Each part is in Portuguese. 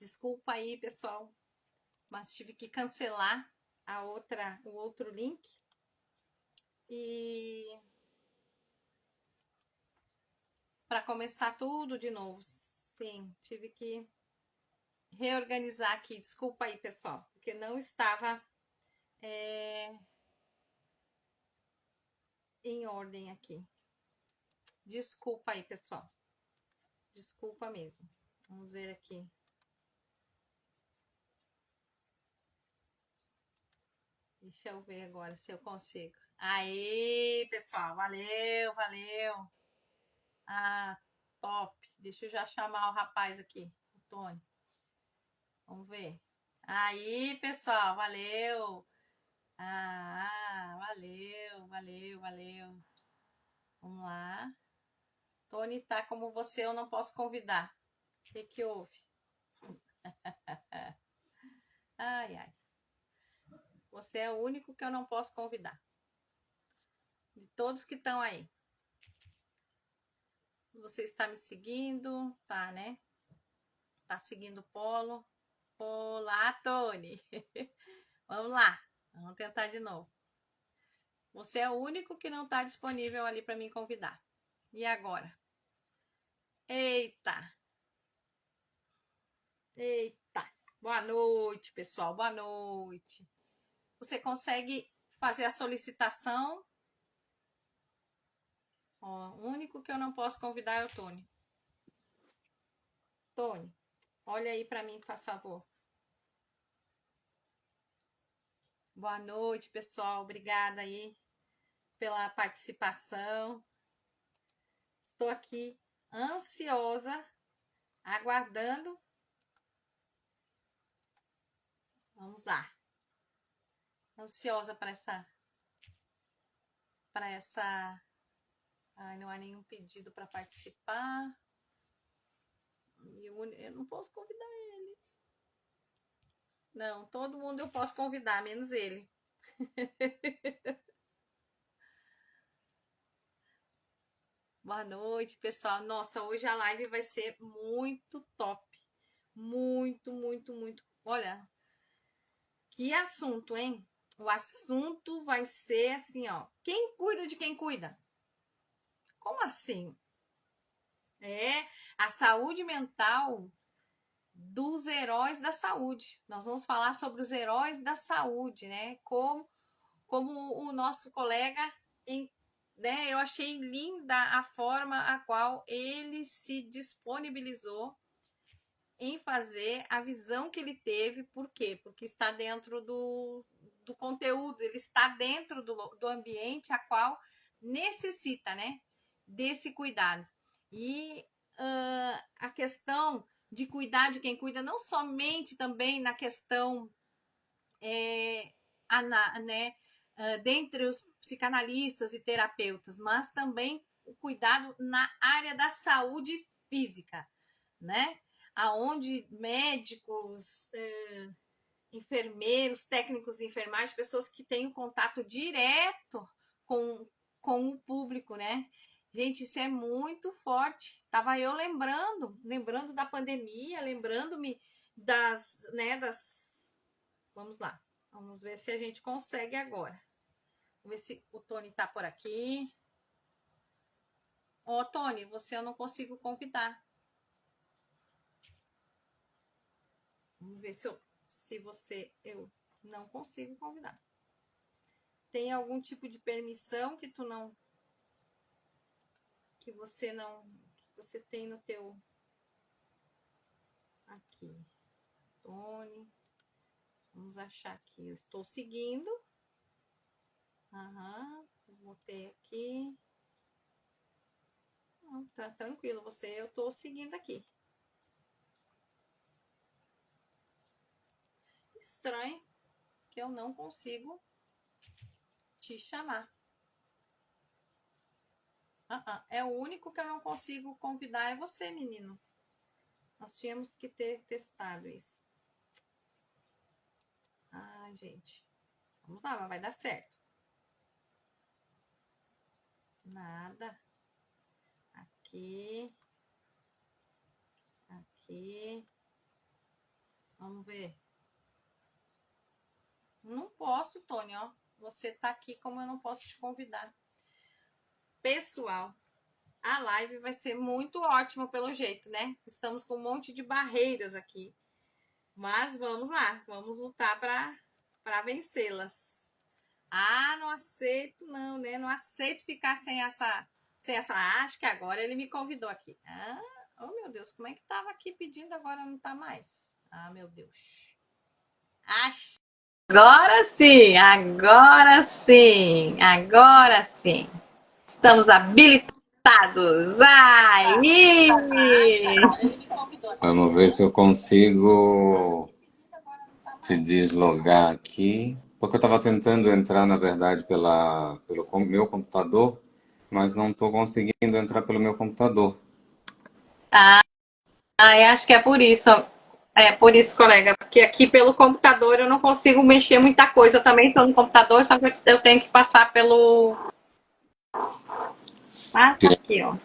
Desculpa aí, pessoal, mas tive que cancelar o outro link e para começar tudo de novo. Sim, tive que reorganizar aqui. Desculpa aí, pessoal, porque não estava em ordem aqui. Desculpa aí, pessoal. Desculpa mesmo. Vamos ver aqui. Deixa eu ver agora se eu consigo. Aí, pessoal, valeu, valeu. Ah, top. Deixa eu já chamar o rapaz aqui, o Tony. Vamos ver. Aí, pessoal, valeu. Valeu, valeu, valeu. Vamos lá. Tony tá como você, eu não posso convidar. O que que houve? Ai, ai. Você é o único que eu não posso convidar. De todos que estão aí. Você está me seguindo? Tá, né? Tá seguindo o Polo? Olá, Tony. Vamos lá. Vamos tentar de novo. Você é o único que não está disponível ali para me convidar. E agora? Eita! Eita! Boa noite, pessoal. Boa noite. Você consegue fazer a solicitação? Ó, o único que eu não posso convidar é o Tony. Tony, olha aí para mim, faz favor. Boa noite, pessoal. Obrigada aí pela participação. Estou aqui ansiosa, aguardando. Vamos lá. Ansiosa para essa. Ai, não há nenhum pedido para participar. Eu não posso convidar ele. Não, todo mundo eu posso convidar, menos ele. Boa noite, pessoal. Nossa, hoje a live vai ser muito top. Muito, muito, muito. Olha, que assunto, hein? O assunto vai ser assim, ó. Quem cuida de quem cuida? Como assim? É a saúde mental dos heróis da saúde. Nós vamos falar sobre os heróis da saúde, né? Como o nosso colega, né? Eu achei linda a forma a qual ele se disponibilizou em fazer a visão que ele teve. Por quê? Porque está dentro do conteúdo, ele está dentro do ambiente a qual necessita, né? Desse cuidado. E a questão de cuidar de quem cuida, não somente também na questão né, dentre os psicanalistas e terapeutas, mas também o cuidado na área da saúde física, né? Aonde médicos, enfermeiros, técnicos de enfermagem, pessoas que têm um contato direto com, com o público, né? Gente, isso é muito forte. Tava eu lembrando da pandemia, lembrando-me das. Vamos lá. Vamos ver se a gente consegue agora. Vamos ver se o Tony tá por aqui. Ó, Tony, você eu não consigo convidar. Vamos ver se você eu não consigo convidar. Tem algum tipo de permissão que tu não que você não que você tem no teu aqui. Tony. Vamos achar aqui. Eu estou seguindo. Aham. Botei aqui. Não, tá tranquilo, eu estou seguindo aqui. Estranho que eu não consigo te chamar. É o único que eu não consigo convidar é você, menino. Nós tínhamos que ter testado isso. Ai, gente. Vamos lá, mas vai dar certo. Nada. Aqui. Aqui. Vamos ver. Não posso, Tony, ó. Você tá aqui como eu não posso te convidar. Pessoal, a live vai ser muito ótima pelo jeito, né? Estamos com um monte de barreiras aqui. Mas vamos lá, vamos lutar para vencê-las. Ah, não aceito não, né? Não aceito ficar sem essa... Acho que agora ele me convidou aqui. Ah, oh meu Deus, como é que tava aqui pedindo, agora não tá mais? Ah, meu Deus. Agora sim, agora sim, agora sim. Estamos habilitados. Aí! Vamos ver se eu consigo te deslogar aqui. Porque eu estava tentando entrar, na verdade, pelo meu computador, mas não estou conseguindo entrar pelo meu computador. Acho que é por isso. É por isso, colega, porque aqui pelo computador eu não consigo mexer muita coisa. Eu também estou no computador, só que eu tenho que passar pelo. Ah, tá aqui, ó.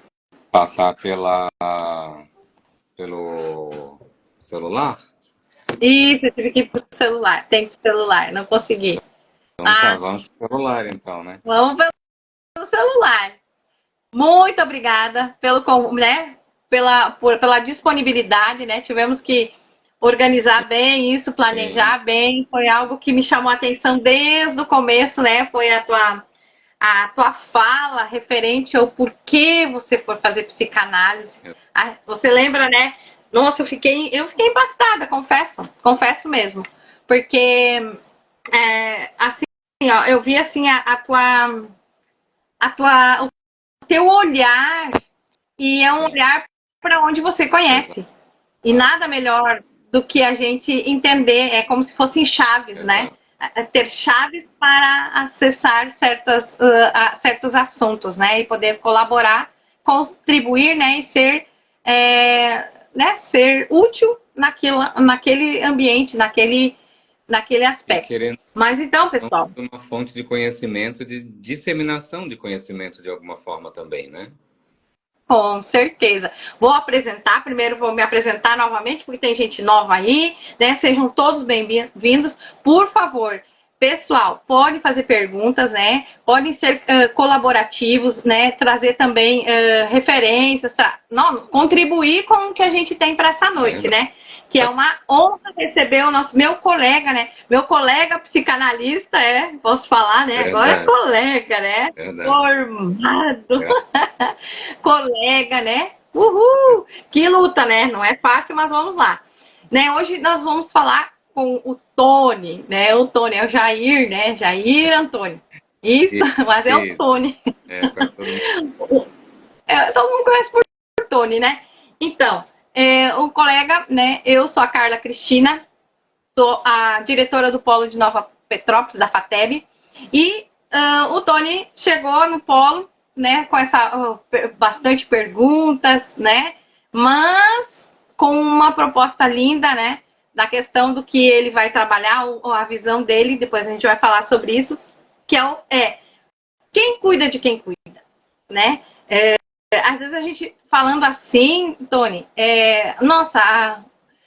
Passar pelo celular? Isso, eu tive que ir pro celular. Tem que ir pro celular, não consegui. Então tá, vamos pro celular então, né? Vamos pelo celular. Muito obrigada né, pela disponibilidade, né? Tivemos que organizar bem isso, planejar bem. Foi algo que me chamou a atenção desde o começo, né? Foi a tua fala referente ao porquê você foi fazer psicanálise. Você lembra, né? Nossa, eu fiquei impactada, confesso mesmo. Porque, assim, ó, eu vi assim o teu olhar, e é um olhar para onde você conhece. E nada melhor do que a gente entender, é como se fossem chaves, né? Ter chaves para acessar certos assuntos, né? E poder colaborar, contribuir, né? E ser útil naquele ambiente, naquele aspecto. Mas então, pessoal, uma fonte de conhecimento, de disseminação de conhecimento de alguma forma também, né? com certeza. Primeiro vou me apresentar novamente, porque tem gente nova aí, né? Sejam todos bem-vindos. Por favor, pessoal, podem fazer perguntas, né? Podem ser colaborativos, né? Trazer também referências, contribuir com o que a gente tem para essa noite, né? Que é uma honra receber meu colega, né? Meu colega psicanalista, posso falar, né? Agora é colega, né? Formado. Colega, né? Uhul! Que luta, né? Não é fácil, mas vamos lá. Né? Hoje nós vamos falar com o Tony, né? O Tony é o Jair, né? Jair Antônio. Isso, mas é o Tony. Para todo mundo. Todo mundo conhece por Tony, né? Então, o colega, né? Eu sou a Carla Cristina, sou a diretora do Polo de Nova Petrópolis, da FATEB, e o Tony chegou no Polo, né, com bastante perguntas, né, mas com uma proposta linda, né, na questão do que ele vai trabalhar, a visão dele, depois a gente vai falar sobre isso, que é quem cuida de quem cuida, né? Às vezes a gente falando assim, Tony,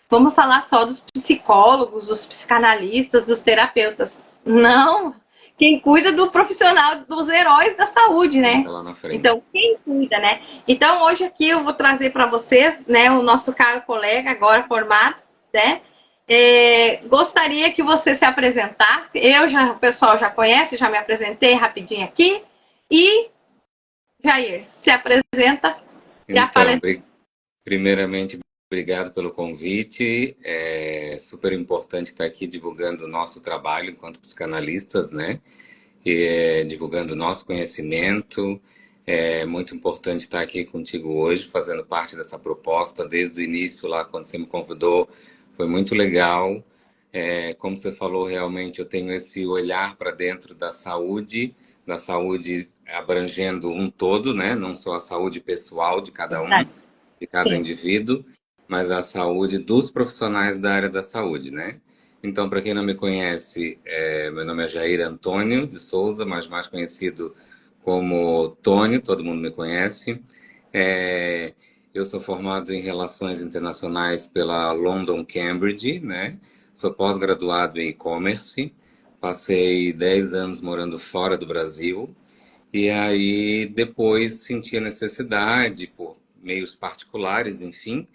vamos falar só dos psicólogos, dos psicanalistas, dos terapeutas. Não, quem cuida do profissional, dos heróis da saúde, né? Tá lá na frente. Então, quem cuida, né? Então, hoje aqui eu vou trazer para vocês, né, o nosso caro colega, agora formado, né? Gostaria que você se apresentasse. O pessoal já conhece, já me apresentei rapidinho aqui. E, Jair, se apresenta. Então, primeiramente, obrigado pelo convite. É super importante estar aqui divulgando o nosso trabalho enquanto psicanalistas, né? E, divulgando o nosso conhecimento. É muito importante estar aqui contigo hoje, fazendo parte dessa proposta desde o início, lá quando você me convidou. Foi muito legal. Como você falou, realmente eu tenho esse olhar para dentro da saúde abrangendo um todo, né? Não só a saúde pessoal de cada um, de cada indivíduo, mas a saúde dos profissionais da área da saúde, né? Então, para quem não me conhece, meu nome é Jair Antônio de Souza, mas mais conhecido como Tony, todo mundo me conhece. Eu sou formado em Relações Internacionais pela London Cambridge, né? Sou pós-graduado em e-commerce. Passei 10 anos morando fora do Brasil. E aí depois senti a necessidade, por meios particulares, enfim,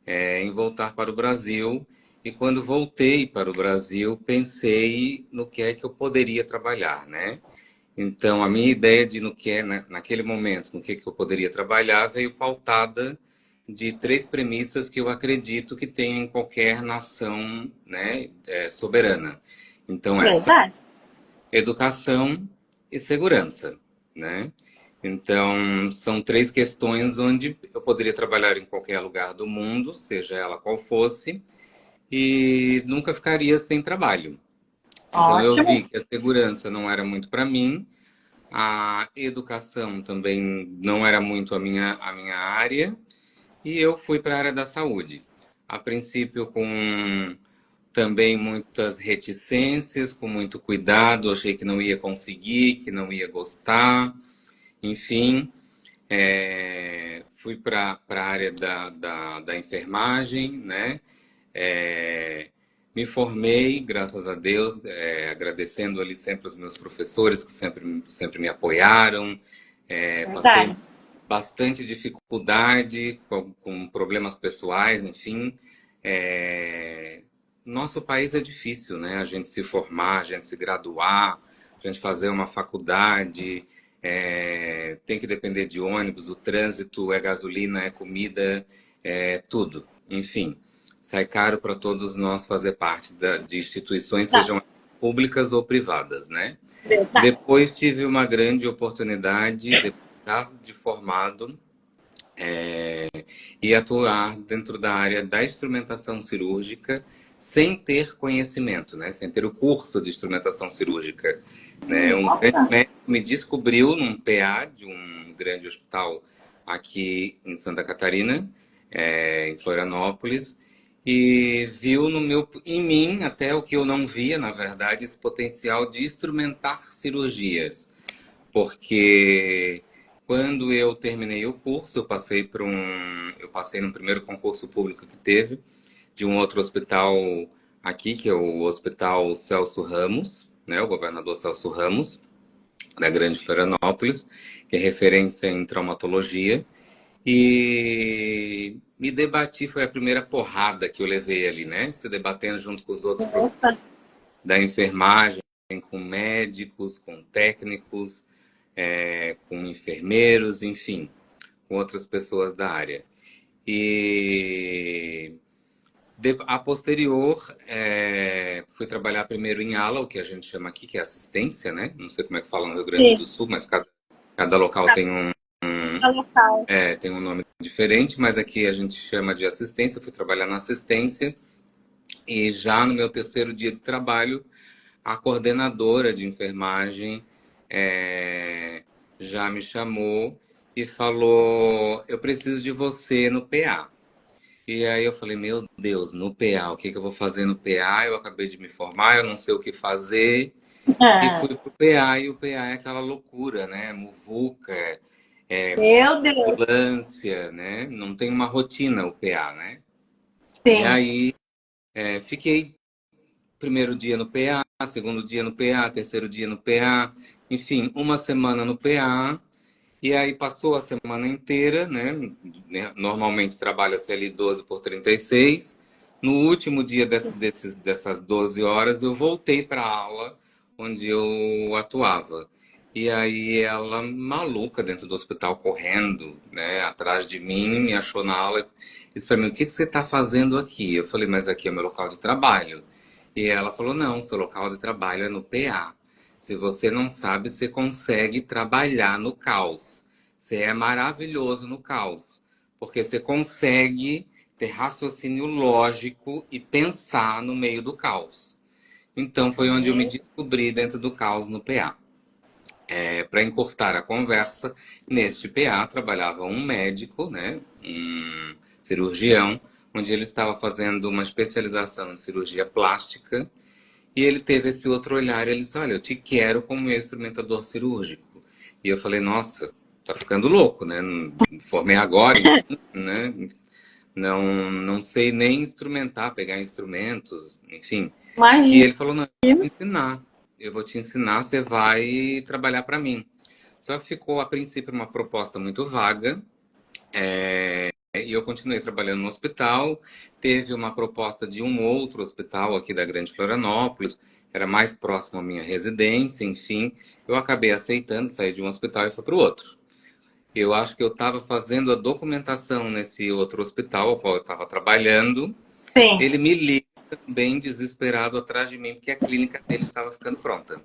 em voltar para o Brasil. E quando voltei para o Brasil, pensei no que é que eu poderia trabalhar, né? Então, a minha ideia de no que é, naquele momento, no que eu poderia trabalhar, veio pautada de três premissas que eu acredito que tem em qualquer nação, né, soberana. Então, Verdade. educação e segurança, né? Então, são três questões onde eu poderia trabalhar em qualquer lugar do mundo, seja ela qual fosse, e nunca ficaria sem trabalho. Então, eu Ótimo. vi que a segurança não era muito para mim, a educação também não era muito a minha área, e eu fui para a área da saúde. A princípio, com também muitas reticências, com muito cuidado, achei que não ia conseguir, que não ia gostar, enfim, fui para a área da enfermagem, né? É, me formei, graças a Deus, agradecendo ali sempre os meus professores que sempre me apoiaram. Passei Verdade. bastante dificuldade com problemas pessoais, enfim. É, Nosso país é difícil, né? A gente se formar, a gente se graduar, a gente fazer uma faculdade, tem que depender de ônibus, o trânsito, é gasolina, é comida, é tudo. Enfim, sai caro para todos nós fazer parte de instituições, Verdade. sejam públicas ou privadas, né? Verdade. Depois tive uma grande oportunidade, depois já de formado, e atuar dentro da área da instrumentação cirúrgica sem ter conhecimento, né? Sem ter o curso de instrumentação cirúrgica. Né? Um grande Nossa. médico me descobriu num PA de um grande hospital aqui em Santa Catarina, em Florianópolis, e viu em mim, até o que eu não via, na verdade, esse potencial de instrumentar cirurgias. Porque quando eu terminei o curso, eu passei no primeiro concurso público que teve, de um outro hospital aqui, que é o Hospital Celso Ramos, né, o governador Celso Ramos, da Grande Florianópolis, que é referência em traumatologia, e me debati, foi a primeira porrada que eu levei ali, né, se debatendo junto com os outros profissionais Nossa. da enfermagem, com médicos, com técnicos, com enfermeiros, enfim, com outras pessoas da área. E a posterior, fui trabalhar primeiro em ala, o que a gente chama aqui, que é assistência, né? Não sei como é que fala no Rio Grande Sim. do Sul, mas cada local Cada local. tem um nome diferente, mas aqui a gente chama de assistência. Fui trabalhar na assistência e já no meu terceiro dia de trabalho, a coordenadora de enfermagem já me chamou e falou: eu preciso de você no PA. E aí eu falei: meu Deus, no PA, o que que eu vou fazer no PA? Eu acabei de me formar, eu não sei o que fazer. E Ah, fui pro PA, e o PA é aquela loucura, né? Muvuca, meu Deus. ambulância, né? Não tem uma rotina o PA, né? E Sim. aí fiquei primeiro dia no PA, segundo dia no PA, terceiro dia no PA, enfim, uma semana no PA, e aí passou a semana inteira, né? Normalmente trabalha-se ali 12 por 36. No último dia dessas 12 horas, eu voltei para a aula onde eu atuava. E aí ela, maluca, dentro do hospital, correndo, né, atrás de mim, me achou na aula e disse para mim: o que que você está fazendo aqui? Eu falei: mas aqui é meu local de trabalho. E ela falou: não, seu local de trabalho é no PA. Se você não sabe, você consegue trabalhar no caos. Você é maravilhoso no caos, porque você consegue ter raciocínio lógico e pensar no meio do caos. Então foi onde eu me descobri dentro do caos no PA. Para encurtar a conversa, neste PA trabalhava um médico, né, um cirurgião, onde ele estava fazendo uma especialização em cirurgia plástica, e ele teve esse outro olhar. Ele disse: olha, eu te quero como meu instrumentador cirúrgico. E eu falei: nossa, tá ficando louco, né? Formei agora, enfim, né? Não sei nem instrumentar, pegar instrumentos, enfim. E Imagina. ele falou, não, eu vou te ensinar, você vai trabalhar para mim. Só que ficou, a princípio, uma proposta muito vaga, e eu continuei trabalhando no hospital. Teve uma proposta de um outro hospital aqui da Grande Florianópolis, era mais próximo à minha residência, enfim. Eu acabei aceitando sair de um hospital e fui para o outro. Eu acho que eu estava fazendo a documentação nesse outro hospital ao qual eu estava trabalhando. Sim. Ele me liga bem desesperado atrás de mim, porque a clínica dele estava ficando pronta.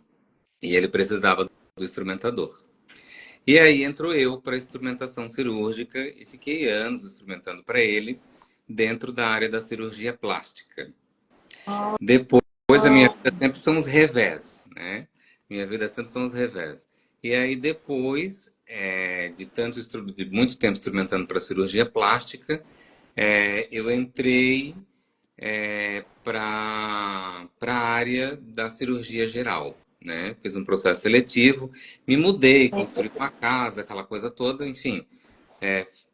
E ele precisava do instrumentador. E aí entrou eu para instrumentação cirúrgica e fiquei anos instrumentando para ele dentro da área da cirurgia plástica. Depois a minha vida sempre são os revés, né? Minha vida sempre são os revés. E aí depois de muito tempo instrumentando para cirurgia plástica, eu entrei para a área da cirurgia geral, né? Fiz um processo seletivo, me mudei, construí uma casa, aquela coisa toda, enfim.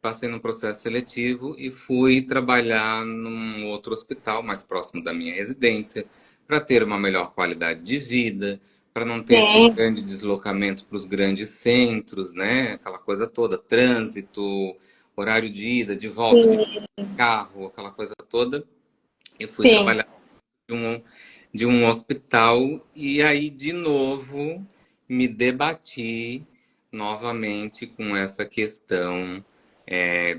Passei num processo seletivo e fui trabalhar num outro hospital mais próximo da minha residência para ter uma melhor qualidade de vida, para não ter esse Sim, grande deslocamento para os grandes centros, né? Aquela coisa toda, trânsito, horário de ida, de volta de sim, carro, aquela coisa toda. Eu fui sim, trabalhar de um hospital e aí de novo me debati novamente com essa questão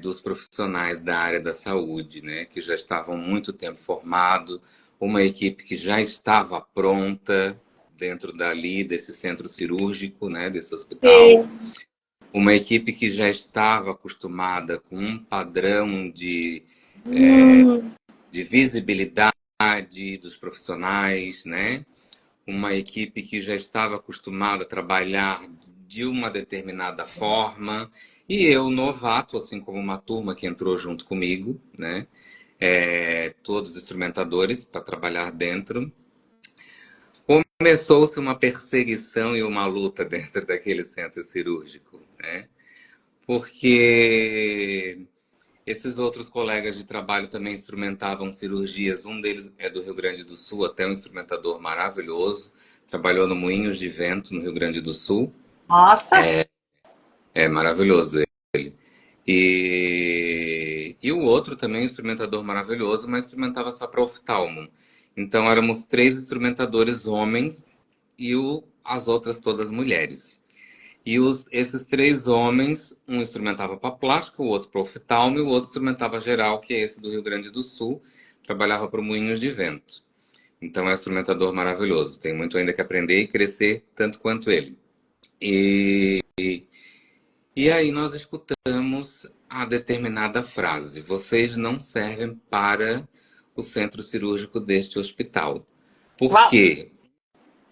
dos profissionais da área da saúde, né, que já estavam muito tempo formados, uma equipe que já estava pronta dentro dali desse centro cirúrgico, né, desse hospital, sim. uma equipe que já estava acostumada com um padrão Hum, de visibilidade dos profissionais, né? Uma equipe que já estava acostumada a trabalhar de uma determinada forma, e eu, novato, assim como uma turma que entrou junto comigo, né? Todos instrumentadores para trabalhar dentro. Começou-se uma perseguição e uma luta dentro daquele centro cirúrgico, né? Porque esses outros colegas de trabalho também instrumentavam cirurgias. Um deles é do Rio Grande do Sul, até um instrumentador maravilhoso. Trabalhou no Moinhos de Vento, no Rio Grande do Sul. nossa, É maravilhoso ele. E o outro também, um instrumentador maravilhoso, mas instrumentava só para oftalmo. Então éramos três instrumentadores homens e as outras todas mulheres. E esses três homens, um instrumentava para plástica, o outro para oftalmo e o outro instrumentava geral, que é esse do Rio Grande do Sul, trabalhava para o Moinhos de Vento. Então é um instrumentador maravilhoso, tem muito ainda que aprender e crescer tanto quanto ele. E, e aí nós escutamos a determinada frase: vocês não servem para o centro cirúrgico deste hospital. Por uau, quê?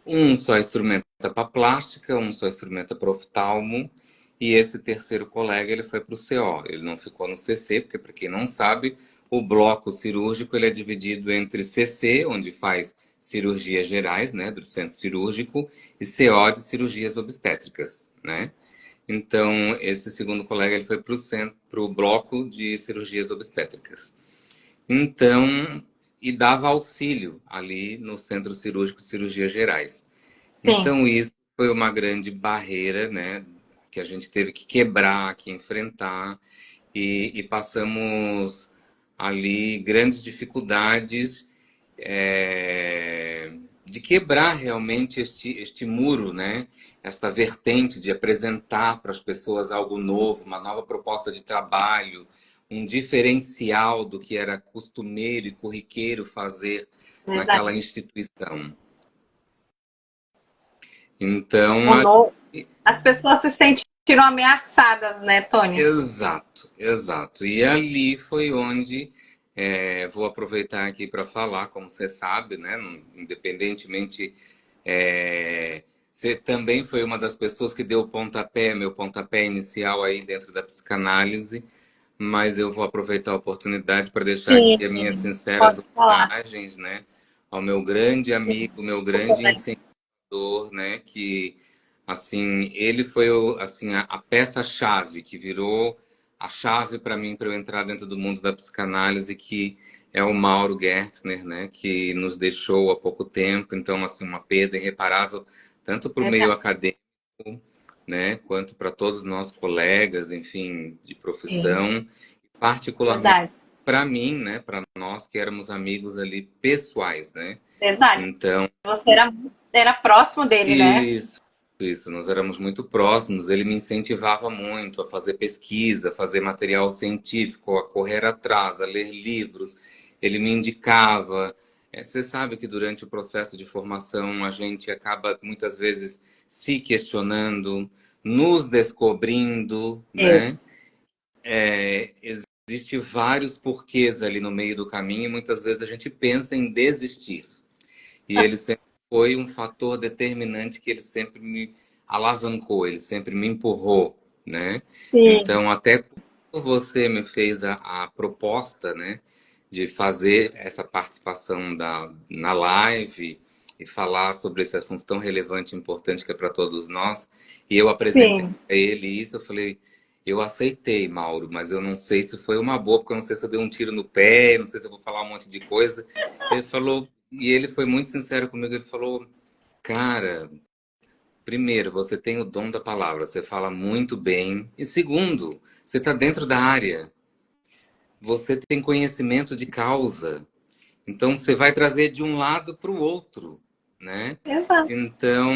Um só instrumenta para plástica, um só instrumenta para oftalmo, e esse terceiro colega ele foi para o CO. Ele não ficou no CC, porque para quem não sabe, o bloco cirúrgico ele é dividido entre CC, onde faz cirurgias gerais, né, do centro cirúrgico, e CO de cirurgias obstétricas, né? Então, esse segundo colega ele foi para o centro, para o bloco de cirurgias obstétricas. Então, e dava auxílio ali no centro cirúrgico de cirurgias gerais. sim. Então, isso foi uma grande barreira, né, que a gente teve que quebrar, que enfrentar, e passamos ali grandes dificuldades de quebrar realmente este muro, né, esta vertente de apresentar para as pessoas algo novo, uma nova proposta de trabalho, um diferencial do que era costumeiro e corriqueiro fazer Verdade. naquela instituição. Então, O no- As pessoas se sentiram ameaçadas, né, Tony? exato, exato. E ali foi onde vou aproveitar aqui para falar, como você sabe, né? Independentemente, você também foi uma das pessoas que deu o pontapé, meu pontapé inicial aí dentro da psicanálise, mas eu vou aproveitar a oportunidade para deixar aqui Sim, as minhas sim. sinceras Pode falar. homenagens, né? Ao meu grande amigo, meu grande Sim. incentivador, né? Que assim, ele foi assim, a peça-chave que virou a chave para mim para eu entrar dentro do mundo da psicanálise, que é o Mauro Gertner, né, que nos deixou há pouco tempo. Então, assim, uma perda irreparável tanto para o meio Verdade. acadêmico, né, quanto para todos nós colegas, enfim, de Sim, profissão, particularmente verdade. para mim, né, para nós que éramos amigos ali pessoais, né? Verdade. Então, Você era próximo dele, né? isso, nós éramos muito próximos. Ele me incentivava muito a fazer pesquisa, a fazer material científico, a correr atrás, a ler livros. Ele me indicava. Você sabe que durante o processo de formação a gente acaba muitas vezes se questionando, nos descobrindo, É. né? Existe vários porquês ali no meio do caminho e muitas vezes a gente pensa em desistir. E ele sempre foi um fator determinante que ele sempre me alavancou, ele sempre me empurrou, né? Sim, Então, até quando você me fez a proposta, né, de fazer essa participação na live e falar sobre esse assunto tão relevante e importante que é para todos nós, e eu apresentei sim. a ele isso, eu falei, eu aceitei, Mauro, mas eu não sei se foi uma boa, porque eu não sei se eu dei um tiro no pé, não sei se eu vou falar um monte de coisa. Ele falou, e ele foi muito sincero comigo, ele falou, cara, primeiro, você tem o dom da palavra, você fala muito bem. E segundo, você está dentro da área, você tem conhecimento de causa. Então você vai trazer de um lado para o outro, né? Exato. Então,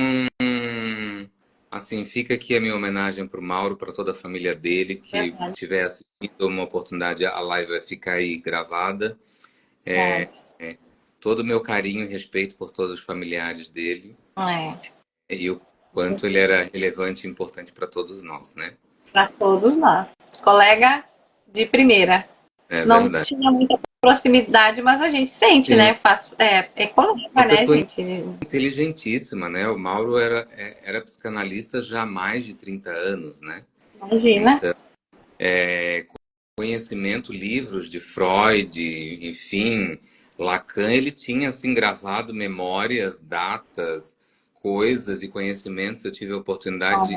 assim, fica aqui a minha homenagem para o Mauro, para toda a família dele que Verdade. tiver assistindo uma oportunidade, a live vai ficar aí gravada. Verdade. Todo o meu carinho e respeito por todos os familiares dele É, e o quanto ele era relevante e importante para todos nós, né? para todos nós. Colega de primeira. É Não verdade. tinha muita proximidade, mas a gente sente, Sim, né? É colega, uma né, pessoa gente? inteligentíssima, né? O Mauro era psicanalista já há mais de 30 anos, né? Imagina. Então, conhecimento, livros de Freud, enfim, Lacan, ele tinha assim gravado memórias, datas, coisas e conhecimentos. Eu tive a oportunidade,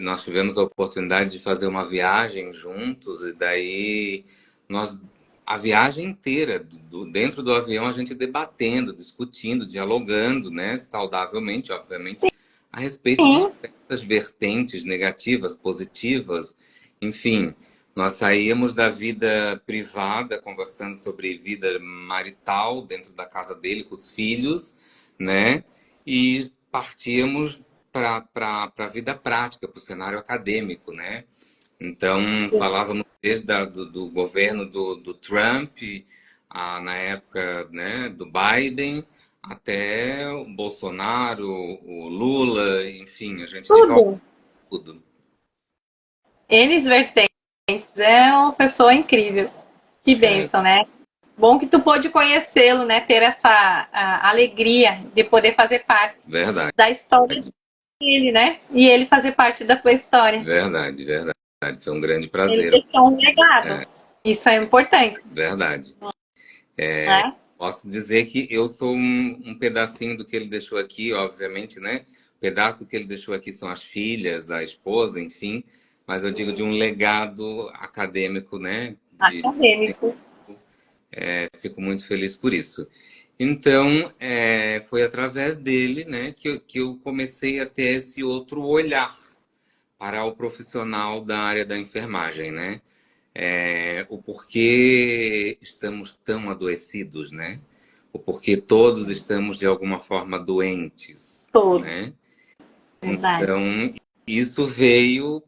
nós tivemos a oportunidade de fazer uma viagem juntos e daí nós a viagem inteira dentro do avião a gente debatendo, discutindo, dialogando, né, saudavelmente, obviamente, a respeito de Sim, diversas vertentes negativas, positivas, enfim. Nós saíamos da vida privada, conversando sobre vida marital dentro da casa dele, com os filhos, né? E partíamos para a vida prática, para o cenário acadêmico, né? Então, falávamos desde do governo do Trump, na época, né, do Biden, até o Bolsonaro, o Lula, enfim, a gente de volta tudo. tudo. Eles vertentes. É uma pessoa incrível. Que É bênção, né? Bom que tu pôde conhecê-lo, né? Ter essa alegria de poder fazer parte verdade. da história dele, né? E ele fazer parte da tua história. Verdade, verdade. Foi um grande Ele prazer. deixou um legado. Isso é importante, Verdade. né? Posso dizer que eu sou um pedacinho do que ele deixou aqui, obviamente, né? O pedaço que ele deixou aqui são as filhas, a esposa, enfim. Mas eu digo de um legado acadêmico, né? Acadêmico. Fico muito feliz por isso. Então, foi através dele, né, que eu comecei a ter esse outro olhar para o profissional da área da enfermagem, né? O porquê estamos tão adoecidos, né? O porquê todos estamos de alguma forma doentes, Todo. né? Verdade. Então, isso veio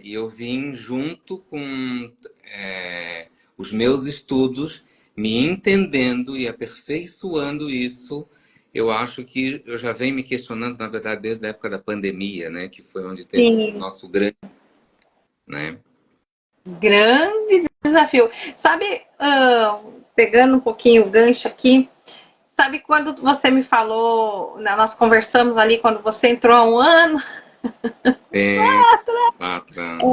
e eu vim junto com os meus estudos, me entendendo e aperfeiçoando isso. Eu acho que eu já venho me questionando, na verdade, desde a época da pandemia, né? Que foi onde teve o Sim, nosso grande, né? grande desafio. Sabe, pegando um pouquinho o gancho aqui, sabe quando você me falou, nós conversamos ali quando você entrou há um ano, É, lá atrás.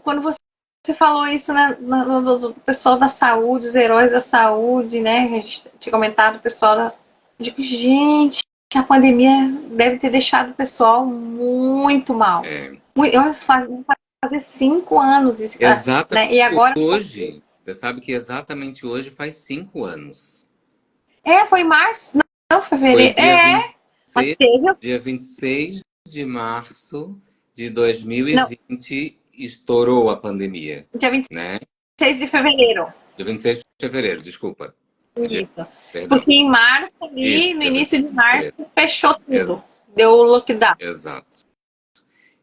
quando você falou isso, né, do pessoal da saúde, os heróis da saúde, né? A gente tinha comentado o pessoal da. Eu digo, gente. a pandemia deve ter deixado o pessoal muito mal. É, Eu vou fazer 5 anos, exatamente né? E agora, hoje, você sabe que exatamente hoje faz 5 anos. foi março, não, Foi fevereiro, dia vinte e mas seis, teve, dia 26 de março de não, 2020 estourou a pandemia, dia vinte né? e seis de fevereiro, Dia 26 de fevereiro, desculpa. Dia, isso. perdão. Porque em março, Isso, ali, no dia 26 início de de março, fevereiro. fechou Ex- tudo, deu lockdown. exato.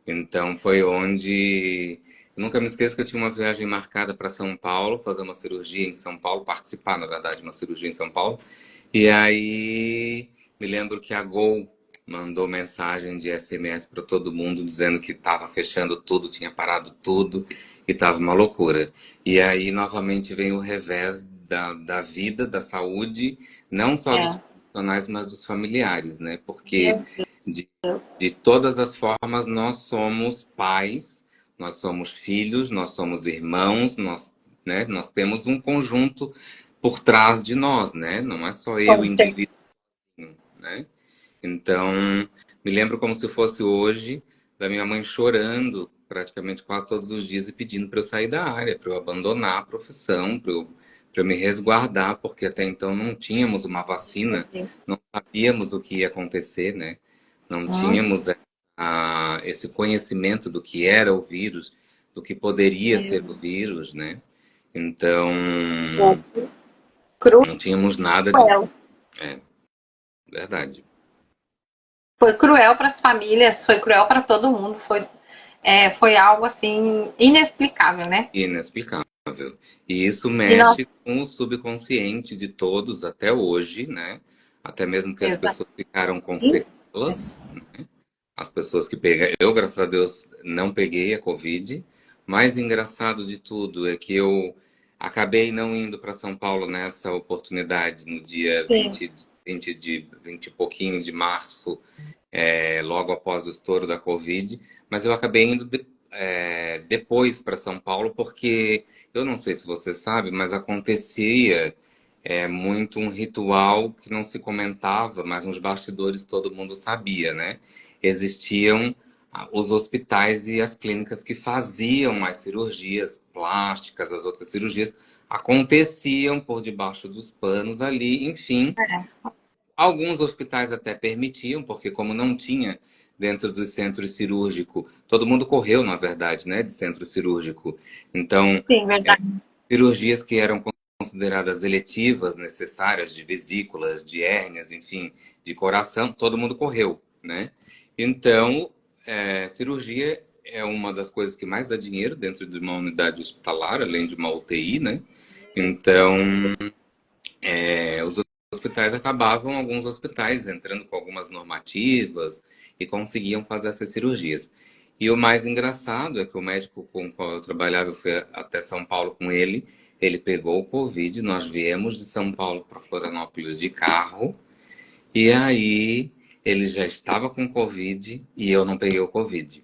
Então foi onde. Eu nunca me esqueço que eu tinha uma viagem marcada para São Paulo, fazer uma cirurgia em São Paulo, participar, na verdade, de uma cirurgia em São Paulo. E aí me lembro que a Gol mandou mensagem de SMS para todo mundo dizendo que estava fechando tudo, tinha parado tudo e estava uma loucura. E aí novamente vem o revés da vida, da saúde, não só dos É, profissionais, mas dos familiares, né? Porque meu de, Deus. de todas as formas nós somos pais, nós somos filhos, nós somos irmãos, nós, né, nós temos um conjunto por trás de nós, né? Não é só eu, Com certeza. indivíduo, né? Então, me lembro como se fosse hoje da minha mãe chorando praticamente quase todos os dias e pedindo para eu sair da área, para eu abandonar a profissão, para eu me resguardar, porque até então não tínhamos uma vacina, não sabíamos o que ia acontecer, né? Não Hum, tínhamos esse conhecimento do que era o vírus, do que poderia ser o meu vírus, né? Então, Deus. não tínhamos nada de. Cruel. É, verdade. Foi cruel para as famílias, foi cruel para todo mundo, foi algo assim inexplicável, né? Inexplicável. E isso E nós, mexe com o subconsciente de todos até hoje, né? Até mesmo que as exato. pessoas ficaram com sequelas, né? As pessoas que pegaram. Eu, graças a Deus, não peguei a Covid. Mais engraçado de tudo é que eu acabei não indo para São Paulo nessa oportunidade, no dia Sim, 20 e pouquinho de março, logo após o estouro da Covid, mas eu acabei indo depois para São Paulo, porque eu não sei se você sabe, mas acontecia muito um ritual que não se comentava, mas nos bastidores todo mundo sabia, né? Existiam os hospitais e as clínicas que faziam as cirurgias plásticas, as outras cirurgias, aconteciam por debaixo dos panos ali, enfim. Alguns hospitais até permitiam, porque como não tinha dentro do centro cirúrgico, todo mundo correu, na verdade, né, de centro cirúrgico. Então, sim, verdade. cirurgias que eram consideradas eletivas, necessárias, de vesículas, de hérnias, enfim, de coração, todo mundo correu, né? Então, cirurgia é uma das coisas que mais dá dinheiro dentro de uma unidade hospitalar, além de uma UTI, né? Então, os hospitais acabavam, alguns hospitais, entrando com algumas normativas e conseguiam fazer essas cirurgias. E o mais engraçado é que o médico com o qual eu trabalhava, eu fui até São Paulo com ele, ele pegou o Covid, nós viemos de São Paulo para Florianópolis de carro, e aí ele já estava com Covid e eu não peguei o Covid.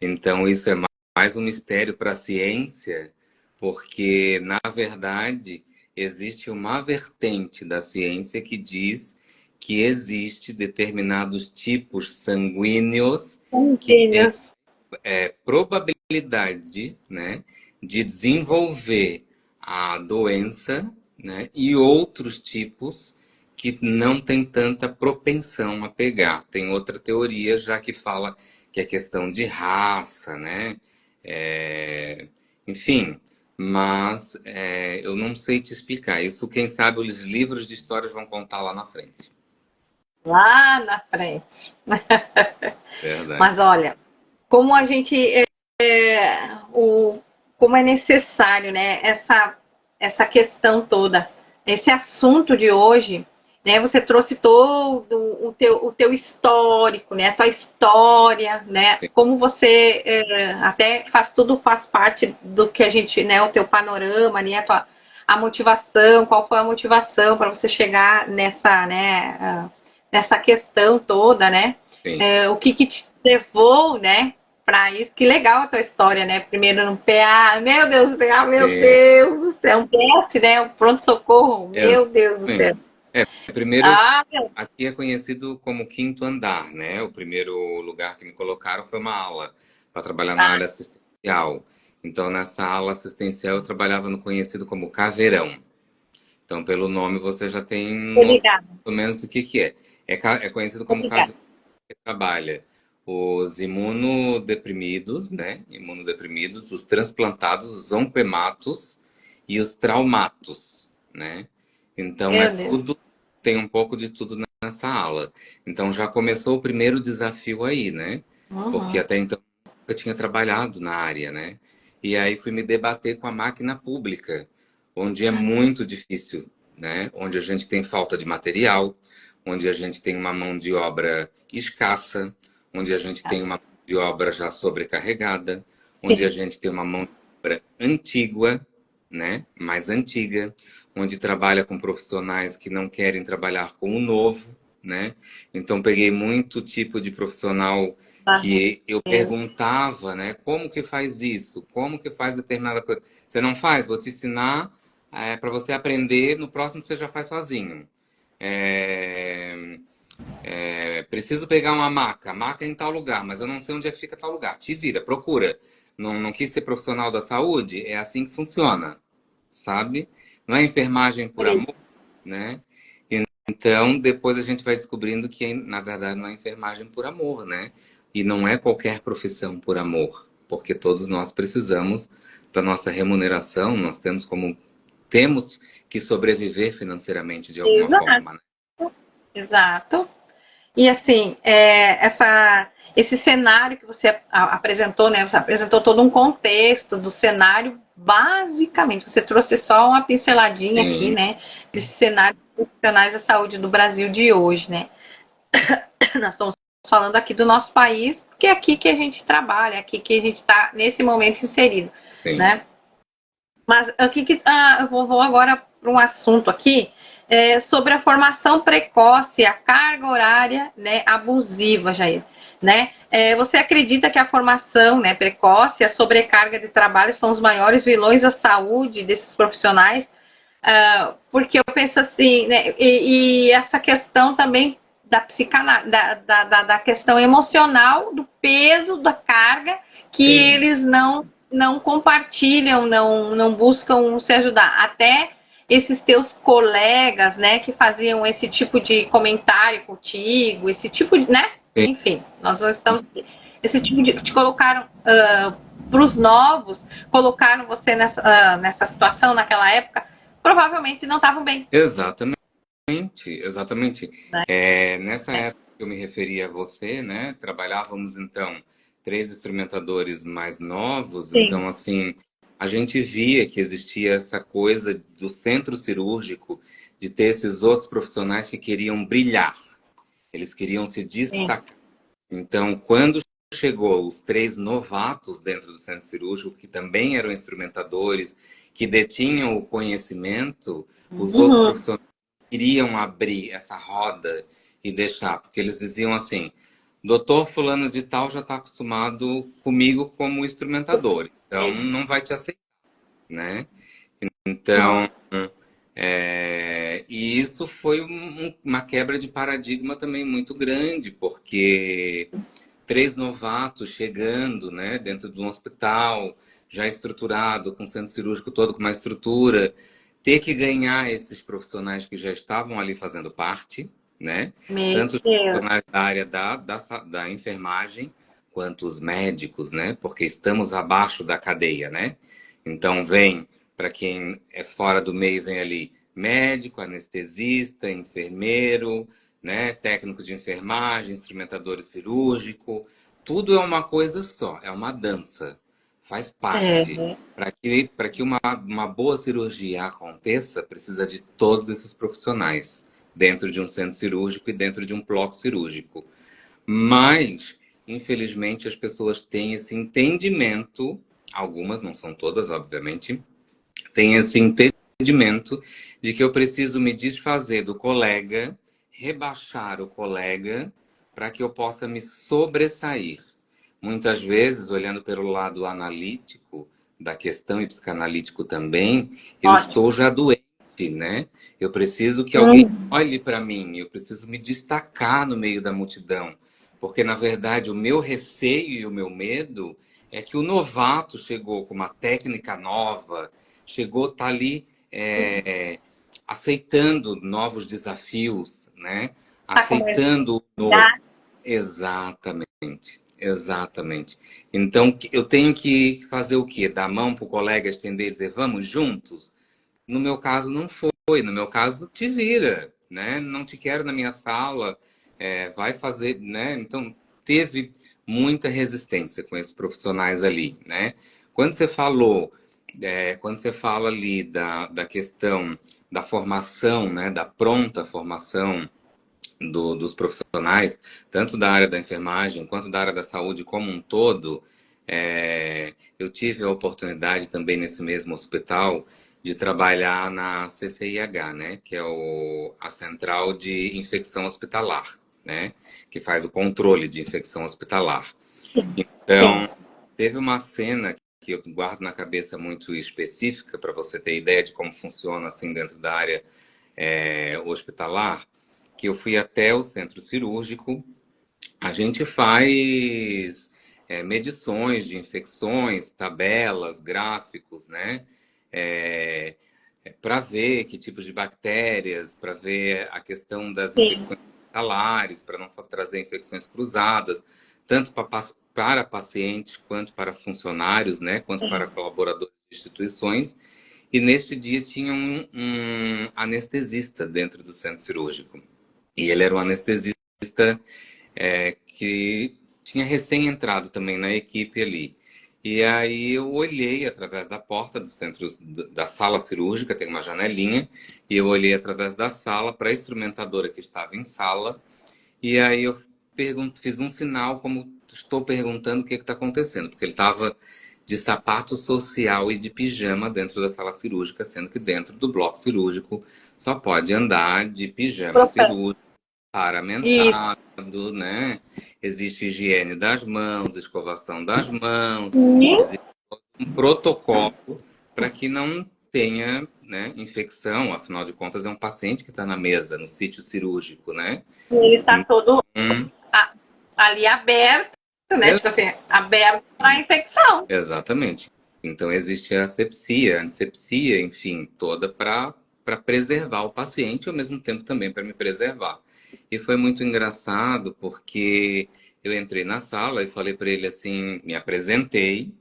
Então isso é mais um mistério para a ciência, porque, na verdade, existe uma vertente da ciência que diz que existe determinados tipos sanguíneos que têm Filhos. probabilidade, né, de desenvolver a doença, né, e outros tipos que não têm tanta propensão a pegar. Tem outra teoria já que fala que é questão de raça, né? É, enfim, mas eu não sei te explicar. Isso, quem sabe, os livros de histórias vão contar lá na frente. Lá na frente. Mas Verdade. olha, como a gente o como é necessário, né, essa questão toda, esse assunto de hoje, né? Você trouxe todo o teu histórico, né? A tua história, né? Sim. Como você até tudo faz parte do que a gente, né? O teu panorama, né? A motivação, qual foi a motivação para você chegar nessa, né? Nessa questão toda, né? Sim. O que te levou, né? Para isso, que legal a tua história, né? Primeiro no PA, meu Deus, PA, meu É, Deus do céu, um PS, né? Um pronto-socorro, meu Deus do exatamente. céu. Primeiro, Ah, meu aqui é conhecido como quinto andar, né? O primeiro lugar que me colocaram foi uma ala para trabalhar na Deus. área assistencial. Então, nessa ala assistencial, eu trabalhava no conhecido como caveirão. Então, pelo nome, você já tem noção Obrigada, mais ou menos do que é. É conhecido como obrigada. caveirão que trabalha os imunodeprimidos, né? Imunodeprimidos, os transplantados, os onquematos e os traumatos, né? Então é Meu Deus. tudo, tem um pouco de tudo nessa ala. Então já começou o primeiro desafio aí, né? Porque Uhum. até então eu tinha trabalhado na área, né? E aí fui me debater com a máquina pública, onde é muito difícil, né? Onde a gente tem falta de material, onde a gente tem uma mão de obra escassa, onde a gente tem uma mão de obra já sobrecarregada, onde a Sim, gente tem uma mão de obra antiga, né? Mais antiga, onde trabalha com profissionais que não querem trabalhar com o novo, né? Então peguei muito tipo de profissional que eu barreiro. perguntava, né? Como que faz isso? Como que faz determinada coisa? Você não faz? Vou te ensinar para você aprender. No próximo você já faz sozinho. É, preciso pegar uma maca. Maca é em tal lugar, mas eu não sei onde é que fica tal lugar. Te vira, procura. Não quis ser profissional da saúde? É assim que funciona, sabe? Não é enfermagem por Sei. amor, né? Então, depois a gente vai descobrindo que, na verdade, não é enfermagem por amor, né? E não é qualquer profissão por amor, porque todos nós precisamos da nossa remuneração, nós temos que sobreviver financeiramente de alguma Exato, forma, né? exato. E assim, esse cenário que você apresentou, né? Você apresentou todo um contexto do cenário, basicamente. Você trouxe só uma pinceladinha aqui, Sim, né? Desse cenário dos profissionais da saúde do Brasil de hoje, né? Nós estamos falando aqui do nosso país, porque é aqui que a gente trabalha, é aqui que a gente está nesse momento inserido, sim, né? Mas eu vou agora para um assunto aqui sobre a formação precoce, a carga horária, né, abusiva, Jair. Né? Você acredita que a formação, né, precoce, a sobrecarga de trabalho são os maiores vilões da saúde desses profissionais? Porque eu penso assim, né, e essa questão também da questão emocional, do peso da carga, que sim. eles não compartilham, não buscam se ajudar. Até esses teus colegas, né, que faziam esse tipo de comentário contigo, esse tipo de, né? Sim. Enfim, nós não estamos. Esse tipo de. Te colocaram para os novos, colocaram você nessa situação naquela época, provavelmente não estavam bem. Exatamente, exatamente. Né? Nessa época que eu me referi a você, né? Trabalhávamos então três instrumentadores mais novos, Sim. então assim a gente via que existia essa coisa do centro cirúrgico de ter esses outros profissionais que queriam brilhar, eles queriam se Sim. destacar. Então, quando chegou os três novatos dentro do centro cirúrgico, que também eram instrumentadores, que detinham o conhecimento, os outros Uhum. profissionais queriam abrir essa roda e deixar, porque eles diziam assim: doutor fulano de tal já está acostumado comigo como instrumentador, então Sim. não vai te aceitar, né? Uhum. Então, e isso foi uma quebra de paradigma também muito grande, porque três novatos chegando, né, dentro de um hospital já estruturado, com centro cirúrgico todo com uma estrutura, ter que ganhar esses profissionais que já estavam ali fazendo parte, né, Meu tanto os Deus. profissionais da área da enfermagem, quanto os médicos, né, porque estamos abaixo da cadeia, né. Então vem, para quem é fora do meio, vem ali médico, anestesista, enfermeiro, né? Técnico de enfermagem, instrumentador cirúrgico, tudo é uma coisa só, é uma dança, faz parte. É. Para que uma boa cirurgia aconteça, precisa de todos esses profissionais dentro de um centro cirúrgico e dentro de um bloco cirúrgico. Mas, infelizmente, as pessoas têm esse entendimento, algumas, não são todas, obviamente, tem esse entendimento de que eu preciso me desfazer do colega, rebaixar o colega, para que eu possa me sobressair. Muitas vezes, olhando pelo lado analítico da questão e psicanalítico também, eu Ótimo. estou já doente, né? Eu preciso que alguém olhe para mim, eu preciso me destacar no meio da multidão, porque na verdade o meu receio e o meu medo é que o novato chegou com uma técnica nova, chegou, tá ali aceitando novos desafios, né? Tá com medo. Aceitando o novo. Exatamente, exatamente. Então eu tenho que fazer o quê? Dar a mão para o colega, estender e dizer, vamos juntos? No meu caso, não foi. No meu caso, te vira, né? Não te quero na minha sala, vai fazer, né? Então, teve muita resistência com esses profissionais ali, né? Quando você falou, quando você fala ali da questão da formação, né? Da pronta formação dos profissionais, tanto da área da enfermagem quanto da área da saúde como um todo, eu tive a oportunidade também nesse mesmo hospital de trabalhar na CCIH, né, que é a Central de Infecção Hospitalar, né, que faz o controle de infecção hospitalar. Então, teve uma cena que eu guardo na cabeça muito específica para você ter ideia de como funciona assim dentro da área hospitalar, que eu fui até o centro cirúrgico. A gente faz medições de infecções, tabelas, gráficos, né? Para ver que tipos de bactérias, para ver a questão das infecções hospitalares, para não trazer infecções cruzadas, tanto para pacientes quanto para funcionários, né? Quanto para colaboradores de instituições. E neste dia tinha um anestesista dentro do centro cirúrgico. E ele era um anestesista que tinha recém entrado também na equipe ali. E aí eu olhei através da porta do centro da sala cirúrgica, tem uma janelinha, e eu olhei através da sala para a instrumentadora que estava em sala, e aí eu fiz um sinal como estou perguntando o que está acontecendo, porque ele estava de sapato social e de pijama dentro da sala cirúrgica, sendo que dentro do bloco cirúrgico só pode andar de pijama cirúrgico, Isso. paramentado, né? Existe higiene das mãos, escovação das mãos, existe um protocolo para que não tenha, né, infecção, afinal de contas é um paciente que está na mesa, no sítio cirúrgico, né? Ele tá todo Hum, ali aberto, né? é- Tipo assim, aberto para infecção. Exatamente. Então existe a asepsia, a antisepsia, enfim, toda para preservar o paciente e ao mesmo tempo também para me preservar. E foi muito engraçado porque eu entrei na sala e falei para ele assim, me apresentei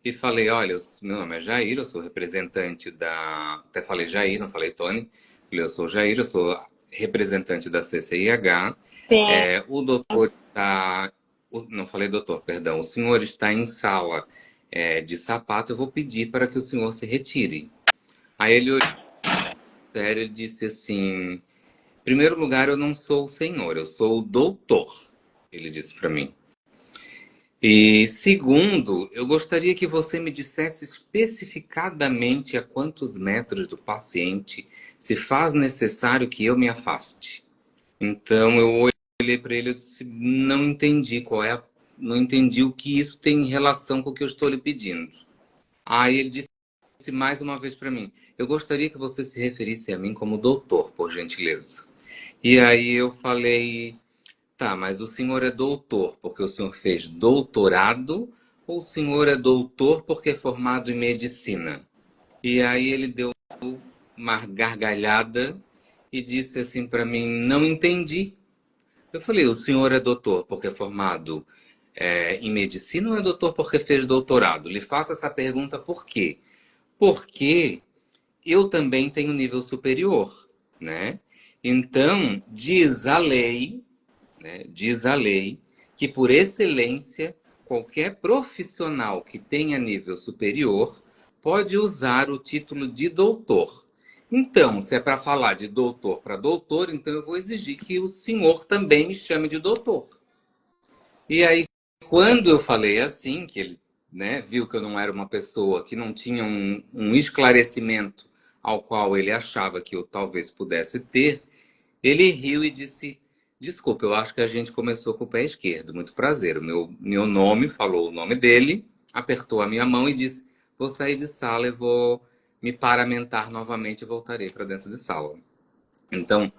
e falei, olha, meu nome é Jair, eu sou representante da, até falei Jair, não falei Tony, falei, eu sou Jair, eu sou representante da CCIH. Sim. O doutor está, não falei doutor, perdão, o senhor está em sala de sapato, eu vou pedir para que o senhor se retire. Aí ele olhou sério e disse assim: em primeiro lugar, eu não sou o senhor, eu sou o doutor. Ele disse para mim. E segundo, eu gostaria que você me dissesse especificadamente a quantos metros do paciente se faz necessário que eu me afaste. Então eu olhei para ele e disse: não entendi não entendi o que isso tem em relação com o que eu estou lhe pedindo. Aí ele disse mais uma vez para mim: eu gostaria que você se referisse a mim como doutor, por gentileza. E aí eu falei: tá, mas o senhor é doutor porque o senhor fez doutorado ou o senhor é doutor porque é formado em medicina? E aí ele deu uma gargalhada e disse assim para mim: não entendi. Eu falei: o senhor é doutor porque é formado em medicina ou é doutor porque fez doutorado? Lhe faço essa pergunta por quê? Porque eu também tenho nível superior, né? Então, diz a lei que, por excelência, qualquer profissional que tenha nível superior pode usar o título de doutor. Então, se é para falar de doutor para doutor, então eu vou exigir que o senhor também me chame de doutor. E aí, quando eu falei assim, que ele, né, viu que eu não era uma pessoa que não tinha um esclarecimento ao qual ele achava que eu talvez pudesse ter, ele riu e disse: desculpa, eu acho que a gente começou com o pé esquerdo. Muito prazer. O meu nome, falou o nome dele, apertou a minha mão e disse: vou sair de sala e vou me paramentar novamente e voltarei para dentro de sala. Então,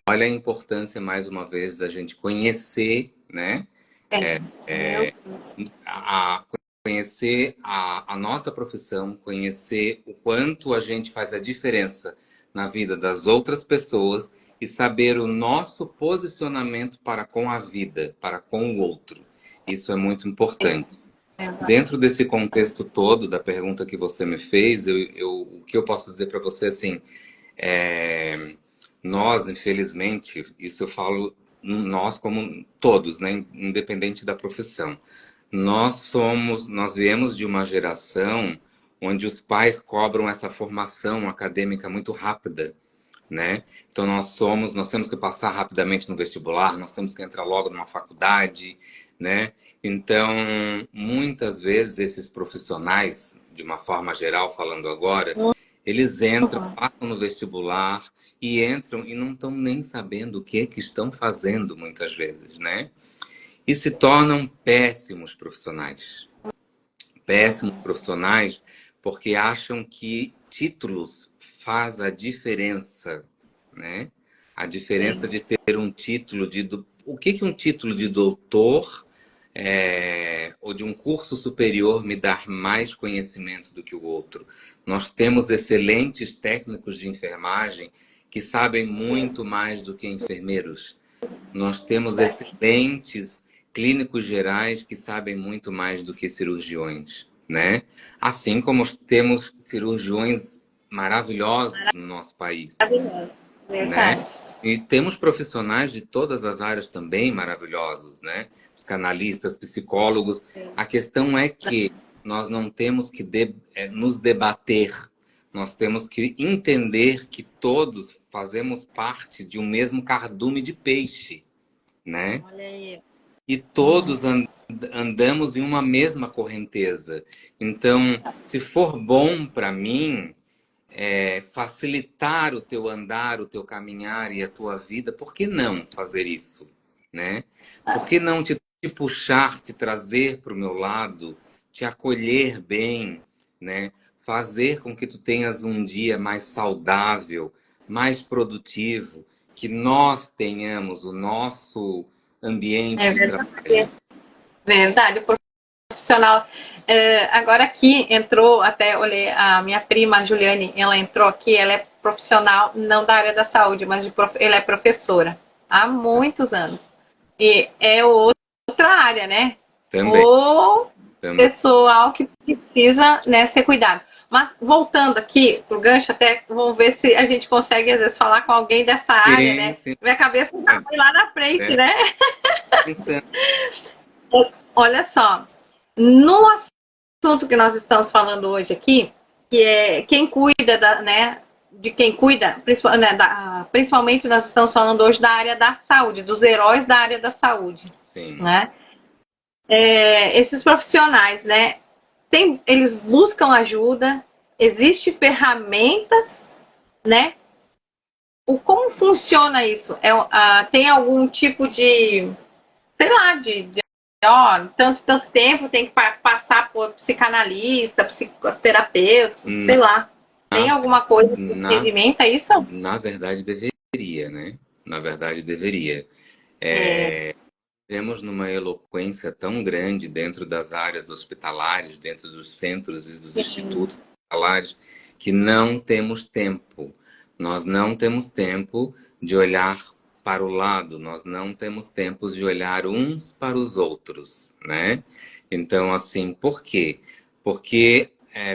olha a importância, mais uma vez, da gente conhecer, né? Meu Deus. A, conhecer a nossa profissão, conhecer o quanto a gente faz a diferença na vida das outras pessoas e saber o nosso posicionamento para com a vida, para com o outro. Isso é muito importante. Dentro desse contexto todo da pergunta que você me fez, o que eu posso dizer para você assim, nós, infelizmente, isso eu falo nós como todos, né, independente da profissão. Nós viemos de uma geração onde os pais cobram essa formação acadêmica muito rápida, né? Então nós temos que passar rapidamente no vestibular, nós temos que entrar logo numa faculdade, né? Então, muitas vezes esses profissionais, de uma forma geral falando agora, eles entram, Uhum. passam no vestibular e entram e não estão nem sabendo o que estão fazendo muitas vezes, né? E se tornam péssimos profissionais. Péssimos profissionais porque acham que títulos faz a diferença, né? A diferença de ter um título de... O que um título de doutor ou de um curso superior me dar mais conhecimento do que o outro? Nós temos excelentes técnicos de enfermagem que sabem muito mais do que enfermeiros. Nós temos excelentes clínicos gerais que sabem muito mais do que cirurgiões, né? Assim como temos cirurgiões maravilhosos no nosso país, Maravilhoso. né? Verdade. E temos profissionais de todas as áreas também maravilhosos, né? Psicanalistas, psicólogos. A questão é que nós não temos que nos debater, nós temos que entender que todos fazemos parte de um mesmo cardume de peixe, né? Olha aí. E todos andamos em uma mesma correnteza. Então, se for bom para mim, facilitar o teu andar, o teu caminhar e a tua vida, por que não fazer isso, né? Por que não te puxar, te trazer para o meu lado, te acolher bem, né? Fazer com que tu tenhas um dia mais saudável, mais produtivo, que nós tenhamos o nosso ambiente É de trabalho. verdade. Verdade. O profissional. Agora aqui entrou, até olhei a minha prima, a Juliane, ela entrou aqui, ela é profissional, não da área da saúde, mas ela é professora há muitos anos. E é outra área, né? Também, Ou também. pessoal que precisa, né, ser cuidado. Mas voltando aqui pro gancho, até vamos ver se a gente consegue às vezes falar com alguém dessa área, Sim, né? sim. Minha cabeça já foi lá na frente, Né? né? Pensando. Olha só, no assunto que nós estamos falando hoje aqui, que é quem cuida né, de quem cuida, principalmente nós estamos falando hoje da área da saúde, dos heróis da área da saúde, Sim. né? Esses profissionais, né, eles buscam ajuda, existem ferramentas, né? Como funciona isso? Tem algum tipo de, sei lá, ó, tanto tempo tem que passar por psicanalista, psicoterapeuta, sei lá. Tem Na, alguma coisa que na, regimenta isso? na verdade, deveria, né? Na verdade, deveria. É, Temos numa eloquência tão grande dentro das áreas hospitalares, dentro dos centros e dos sim. institutos hospitalares, que não temos tempo. Nós não temos tempo de olhar para o lado, nós não temos tempo de olhar uns para os outros, né? Então, assim, por quê? Porque,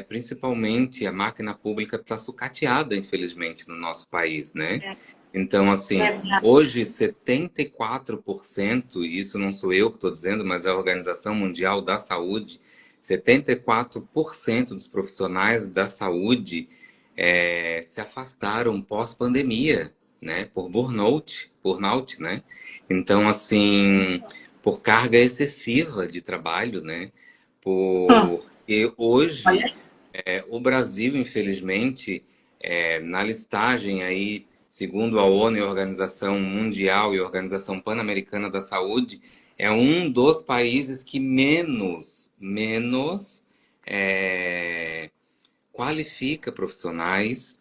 principalmente, a máquina pública está sucateada, infelizmente, no nosso país, né? Então, assim, Verdade. hoje 74%, e isso não sou eu que estou dizendo, mas é a Organização Mundial da Saúde, 74% dos profissionais da saúde se afastaram pós-pandemia, né? Por burnout, né? Então, assim, por carga excessiva de trabalho, né? Porque hoje Olha, o Brasil, infelizmente, na listagem aí, segundo a ONU e a Organização Mundial e a Organização Pan-Americana da Saúde, é um dos países que menos é, qualifica profissionais,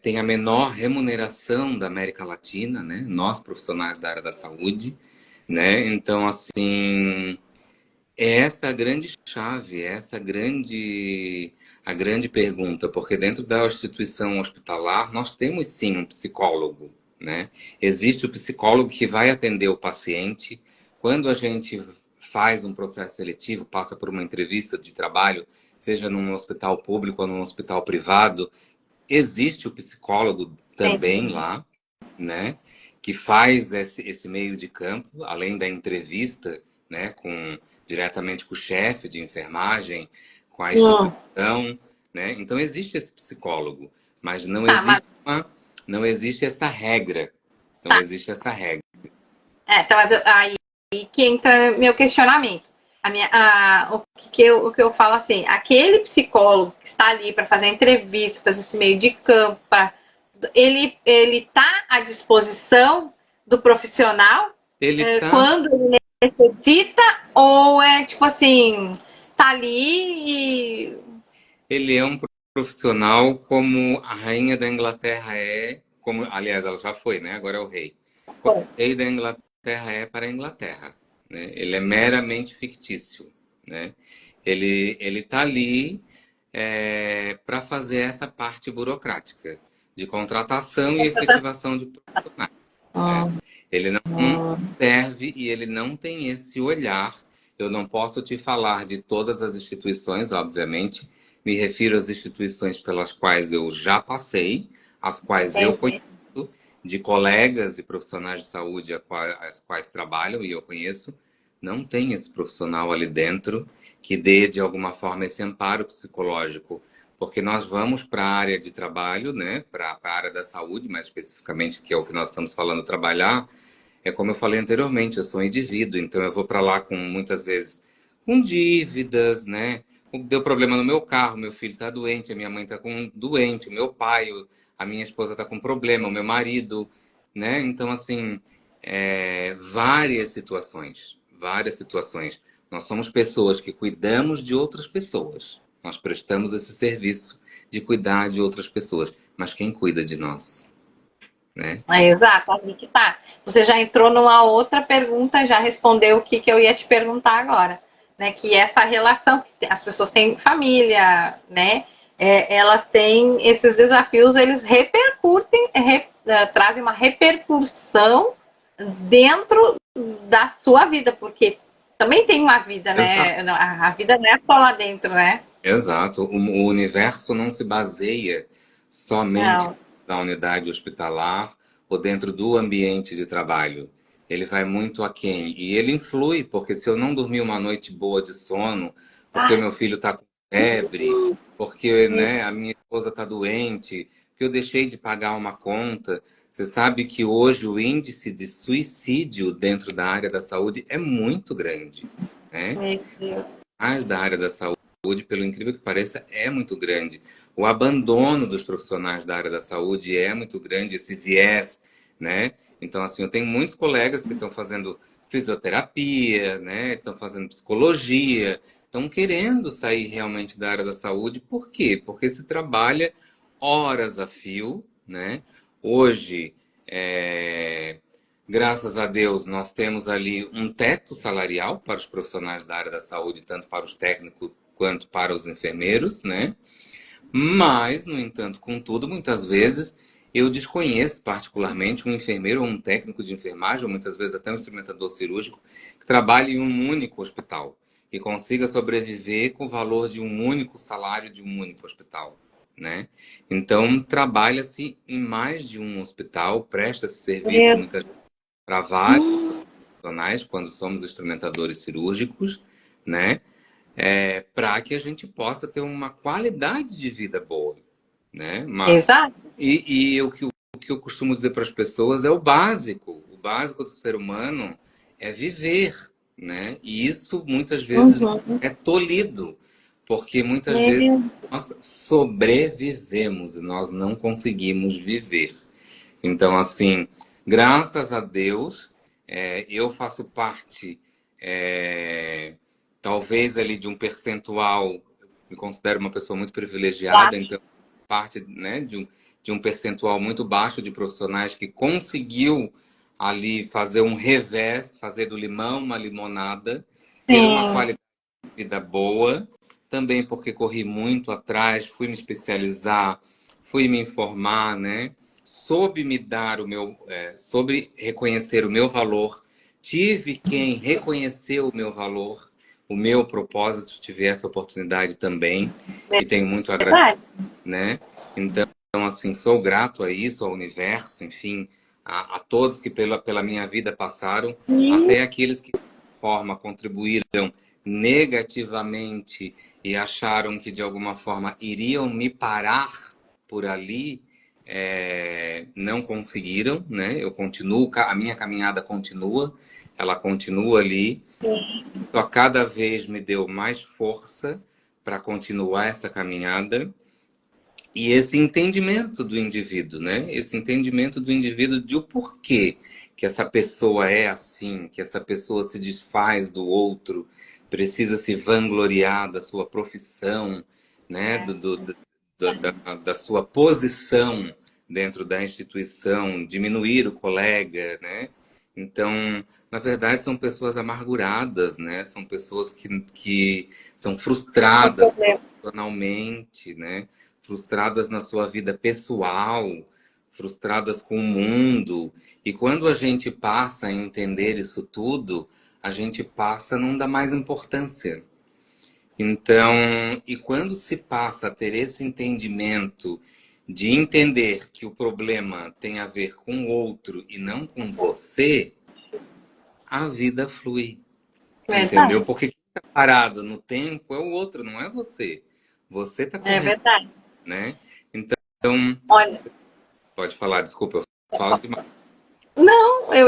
tem a menor remuneração da América Latina, né? Nós, profissionais da área da saúde, né? Então, assim, é essa a grande chave, é essa a grande pergunta, porque dentro da instituição hospitalar nós temos sim um psicólogo, né? Existe o psicólogo que vai atender o paciente. Quando a gente faz um processo seletivo, passa por uma entrevista de trabalho, seja num hospital público ou num hospital privado, existe o psicólogo também Entendi. lá, né? Que faz esse meio de campo, além da entrevista, né? Diretamente com o chefe de enfermagem, com a Hum. instituição, né? Então existe esse psicólogo, mas Tá, mas não existe essa regra. Não tá. existe essa regra. Então, aí que entra meu questionamento. O que eu falo assim, aquele psicólogo que está ali para fazer entrevista, fazer esse meio de campo, ele está à disposição do profissional Ele tá, quando ele necessita, ou é tipo assim, tá ali e. ele é um profissional como a rainha da Inglaterra é, como, aliás, ela já foi, né? Agora é o rei. Como o rei da Inglaterra é para a Inglaterra, né? Ele é meramente fictício, né? Ele tá ali para fazer essa parte burocrática de contratação e efetivação de profissionais. Né? Hum, Ele não hum, serve e ele não tem esse olhar. Eu não posso te falar de todas as instituições, obviamente. Me refiro às instituições pelas quais eu já passei, as quais eu entendi. conheço, de colegas e profissionais de saúde as quais trabalham e eu conheço. Não tem esse profissional ali dentro que dê, de alguma forma, esse amparo psicológico. Porque nós vamos para a área de trabalho, né? Para a área da saúde, mais especificamente, que é o que nós estamos falando, trabalhar. É como eu falei anteriormente, eu sou um indivíduo, então eu vou para lá com muitas vezes com dívidas, né? Deu problema no meu carro, meu filho está doente, a minha mãe está doente, o meu pai, a minha esposa está com problema, o meu marido, né? Então, assim, várias situações, várias situações. Nós somos pessoas que cuidamos de outras pessoas. Nós prestamos esse serviço de cuidar de outras pessoas. Mas quem cuida de nós, né? Exato, ali que tá. Você já entrou numa outra pergunta, já respondeu o que eu ia te perguntar agora, né? Que essa relação, as pessoas têm família, né? Elas têm esses desafios, eles repercutem, trazem uma repercussão dentro da sua vida, porque também tem uma vida, Exato. né? A vida não é só lá dentro, né? Exato. O universo não se baseia somente Não. na unidade hospitalar ou dentro do ambiente de trabalho. Ele vai muito aquém. E ele influi, porque se eu não dormir uma noite boa de sono, porque o meu filho está com febre, porque, né, a minha esposa está doente, que eu deixei de pagar uma conta. Você sabe que hoje o índice de suicídio dentro da área da saúde é muito grande, né? Meu Deus. Mas da área da saúde, pelo incrível que pareça, é muito grande. O abandono dos profissionais da área da saúde é muito grande, esse viés, né? Então, assim, eu tenho muitos colegas que estão fazendo fisioterapia, né? Estão fazendo psicologia, estão querendo sair realmente da área da saúde. Por quê? Porque se trabalha horas a fio, né? Hoje, graças a Deus, nós temos ali um teto salarial para os profissionais da área da saúde, tanto para os técnicos quanto para os enfermeiros, né? Mas, no entanto, contudo, muitas vezes eu desconheço particularmente um enfermeiro ou um técnico de enfermagem, ou muitas vezes até um instrumentador cirúrgico, que trabalhe em um único hospital e consiga sobreviver com o valor de um único salário de um único hospital, né? Então, trabalha-se em mais de um hospital, presta-se serviço Meu muitas vezes para vários profissionais, quando somos instrumentadores cirúrgicos, né? Para que a gente possa ter uma qualidade de vida boa, né? Exato. O que eu costumo dizer para as pessoas é o básico. O básico do ser humano é viver, né? E isso muitas vezes Uhum. é tolhido, porque muitas vezes Meu nós sobrevivemos e nós não conseguimos viver. Então, assim, graças a Deus, eu faço parte, é, talvez ali de um percentual. me considero uma pessoa muito privilegiada, Claro. então parte, né, de um percentual muito baixo de profissionais que conseguiu ali fazer um revés, fazer do limão uma limonada, ter uma Sim, qualidade de vida boa, também porque corri muito atrás, fui me especializar, fui me informar, né? Soube me dar o meu, soube reconhecer o meu valor, tive quem reconheceu o meu valor, o meu propósito, tive essa oportunidade também, e tenho muito a agradecer, verdade. né? Então, assim, sou grato a isso, ao universo, enfim, a todos que pela minha vida passaram, E até aqueles que de forma contribuíram negativamente e acharam que de alguma forma iriam me parar por ali, não conseguiram, né? Eu continuo, a minha caminhada continua, ela continua ali, só cada vez me deu mais força para continuar essa caminhada. E esse entendimento do indivíduo, né? Esse entendimento do indivíduo de o porquê que essa pessoa é assim, que essa pessoa se desfaz do outro, precisa se vangloriar da sua profissão, né? Da sua posição dentro da instituição, diminuir o colega, né? Então, na verdade, são pessoas amarguradas, né? São pessoas que são o frustradas problema. profissionalmente, né? Frustradas na sua vida pessoal, frustradas com o mundo. E quando a gente passa a entender isso tudo, a gente passa a não dar mais importância. Então, e quando se passa a ter esse entendimento de entender que o problema tem a ver com o outro e não com você, a vida flui. Entendeu? Verdade. Porque quem está parado no tempo é o outro, não é você. Você está É correndo, verdade. né? Então, Olha, pode falar, desculpa, eu falo demais. não, eu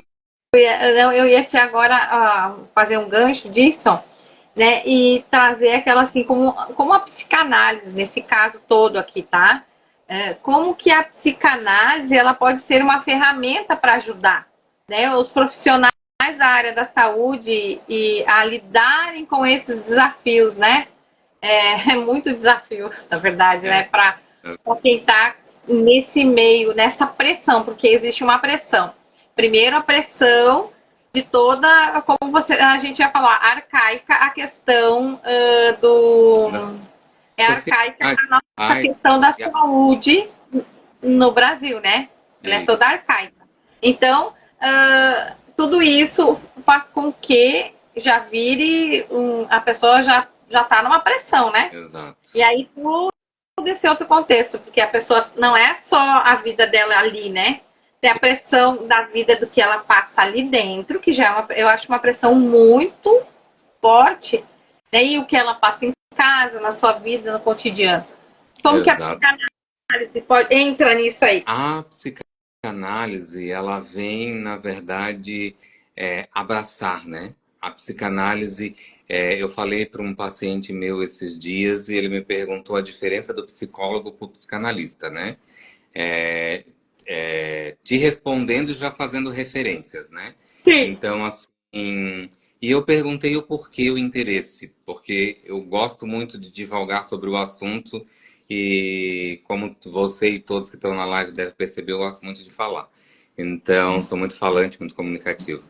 ia aqui agora fazer um gancho disso, né? E trazer aquela assim, como a psicanálise, nesse caso todo aqui, tá? Como que a psicanálise ela pode ser uma ferramenta para ajudar, né? Os profissionais da área da saúde e a lidarem com esses desafios, né? É muito desafio, na verdade, né? É, Para quem está nesse meio, nessa pressão, porque existe uma pressão. Primeiro, a pressão de toda, como a gente já falou, arcaica, a questão da é arcaica sociedade. a nossa Ai, questão da e a- saúde no Brasil, né? Ela é e- toda arcaica. Então, tudo isso faz com que já vire a pessoa já está numa pressão, né? exato. E aí tudo esse outro contexto, porque a pessoa não é só a vida dela ali, né? Tem a pressão da vida do que ela passa ali dentro, que já é eu acho uma pressão muito forte, né? E o que ela passa em casa, na sua vida, no cotidiano. Como que a Exato. psicanálise entra nisso aí? A psicanálise, ela vem, na verdade, abraçar, né? A psicanálise, eu falei para um paciente meu esses dias e ele me perguntou a diferença do psicólogo para o psicanalista, né? É, te respondendo e já fazendo referências, né? Sim. Então, assim, e eu perguntei o porquê o interesse, porque eu gosto muito de divulgar sobre o assunto e como você e todos que estão na live devem perceber, eu gosto muito de falar. Então, sou muito falante, muito comunicativo.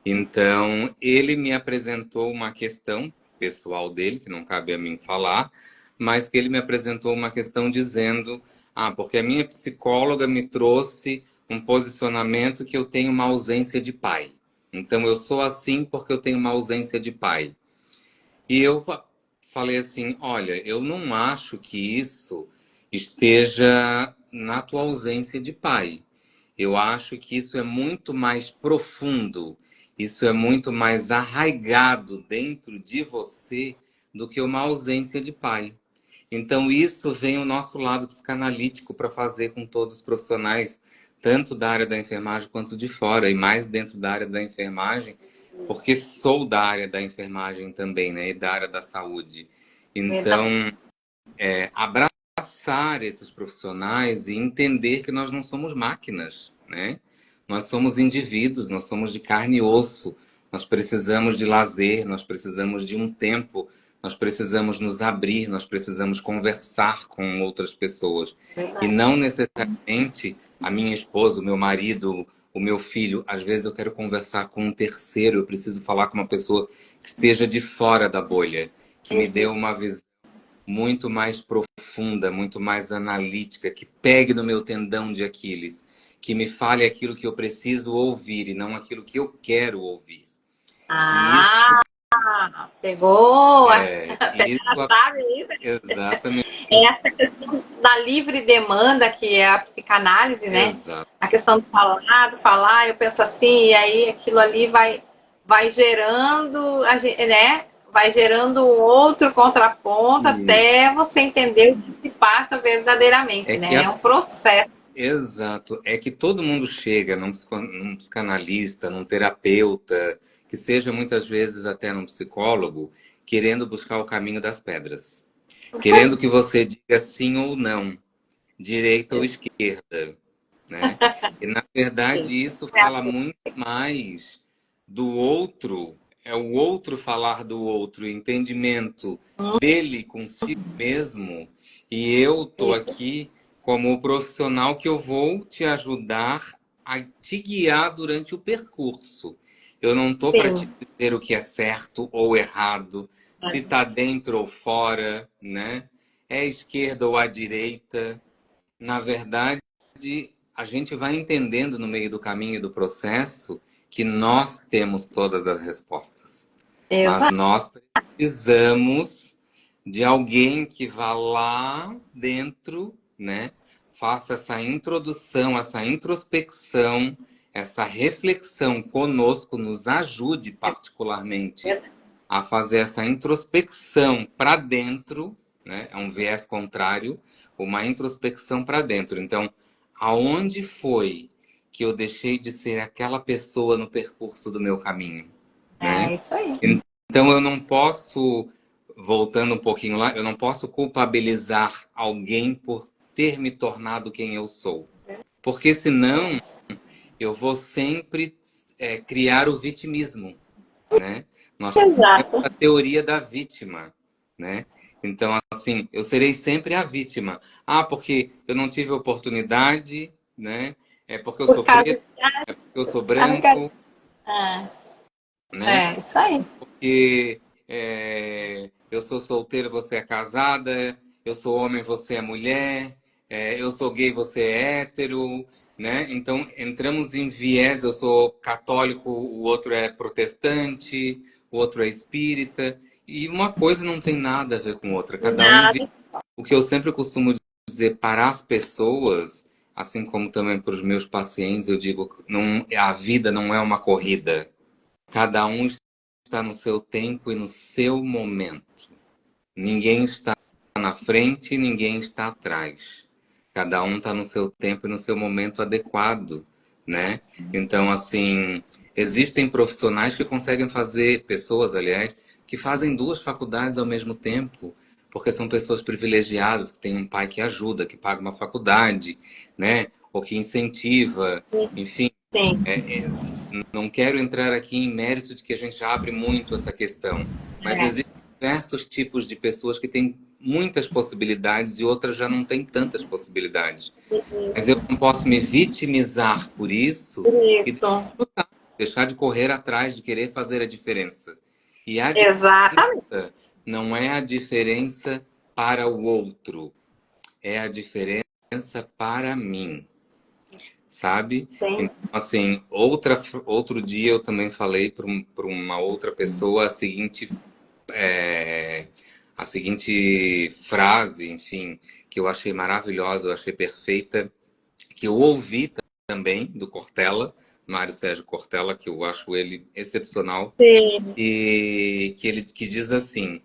Então, ele me apresentou uma questão pessoal dele, que não cabe a mim falar, mas que ele me apresentou uma questão dizendo: porque a minha psicóloga me trouxe um posicionamento que eu tenho uma ausência de pai. Então eu sou assim porque eu tenho uma ausência de pai. E eu falei assim: olha, eu não acho que isso esteja na tua ausência de pai. Eu acho que isso é muito mais profundo, isso é muito mais arraigado dentro de você do que uma ausência de pai. Então, isso vem o nosso lado psicanalítico para fazer com todos os profissionais, tanto da área da enfermagem quanto de fora, e mais dentro da área da enfermagem, porque sou da área da enfermagem também, né, e da área da saúde. Então, Verdade. abraçar esses profissionais e entender que nós não somos máquinas, né? Nós somos indivíduos, nós somos de carne e osso, nós precisamos de lazer, nós precisamos de um tempo, nós precisamos nos abrir, nós precisamos conversar com outras pessoas. E Verdade. não necessariamente a minha esposa, o meu marido, o meu filho. Às vezes eu quero conversar com um terceiro, eu preciso falar com uma pessoa que esteja de fora da bolha, que me dê uma visão muito mais profunda, muito mais analítica, que pegue no meu tendão de Aquiles, que me fale aquilo que eu preciso ouvir e não aquilo que eu quero ouvir. E isso Ah, pegou a isso chave aí. exatamente, É essa questão da livre demanda, que é a psicanálise, né? exato, A questão do falar, eu penso assim, e aí aquilo ali vai gerando, né? Vai gerando um outro contraponto isso. até você entender o que se passa verdadeiramente, É que né? É um processo. exato, é que todo mundo chega num psicanalista, num terapeuta, que seja muitas vezes até num psicólogo, querendo buscar o caminho das pedras, querendo que você diga sim ou não, direita ou esquerda, né? E na verdade isso fala muito mais do outro, é o outro falar do outro, o entendimento dele consigo mesmo, e eu tô aqui como o profissional que eu vou te ajudar a te guiar durante o percurso. Eu não tô para te Sim, dizer o que é certo ou errado, se tá dentro ou fora, né? É à esquerda ou à direita. Na verdade, a gente vai entendendo no meio do caminho do processo que nós temos todas as respostas. Mas exato. nós precisamos de alguém que vá lá dentro, né? Faça essa introdução, essa introspecção, essa reflexão conosco, nos ajude particularmente a fazer essa introspecção para dentro, né? É um viés contrário, uma introspecção para dentro. Então, aonde foi que eu deixei de ser aquela pessoa no percurso do meu caminho, É né? isso aí. Então, eu não posso, voltando um pouquinho lá, eu não posso culpabilizar alguém por ter me tornado quem eu sou. Porque senão eu vou sempre criar o vitimismo, né? Nós temos Exato. a teoria da vítima, né? Então, assim, eu serei sempre a vítima. Ah, porque eu não tive oportunidade, né? É porque eu Por sou causa preto, é porque eu sou da... branco, Ah, né? é, isso aí. Porque eu sou solteiro, você é casada, eu sou homem, você é mulher, eu sou gay, você é hétero, né? Então entramos em viés, eu sou católico, o outro é protestante, o outro é espírita, e uma coisa não tem nada a ver com outra, cada um vive. Nada. O que eu sempre costumo dizer para as pessoas, assim como também para os meus pacientes, eu digo, não, a vida não é uma corrida. Cada um está no seu tempo e no seu momento. Ninguém está na frente, ninguém está atrás. Cada um está no seu tempo e no seu momento adequado, né? Então, assim, existem profissionais que conseguem fazer, pessoas, aliás, que fazem duas faculdades ao mesmo tempo, porque são pessoas privilegiadas, que têm um pai que ajuda, que paga uma faculdade, né? Ou que incentiva, enfim. Sim. É, não quero entrar aqui em mérito de que a gente abre muito essa questão, mas É. existem diversos tipos de pessoas que têm muitas possibilidades e outras já não têm tantas possibilidades. Mas eu não posso me vitimizar por isso e Isso. deixar de correr atrás de querer fazer a diferença. E a Exatamente. diferença não é a diferença para o outro, é a diferença para mim, sabe? Sim. Então, assim, outro dia eu também falei para uma outra pessoa é, a seguinte frase, enfim, que eu achei maravilhosa, eu achei perfeita, que eu ouvi também do Cortella, Mário Sérgio Cortella, que eu acho ele excepcional, Sim. e que diz assim,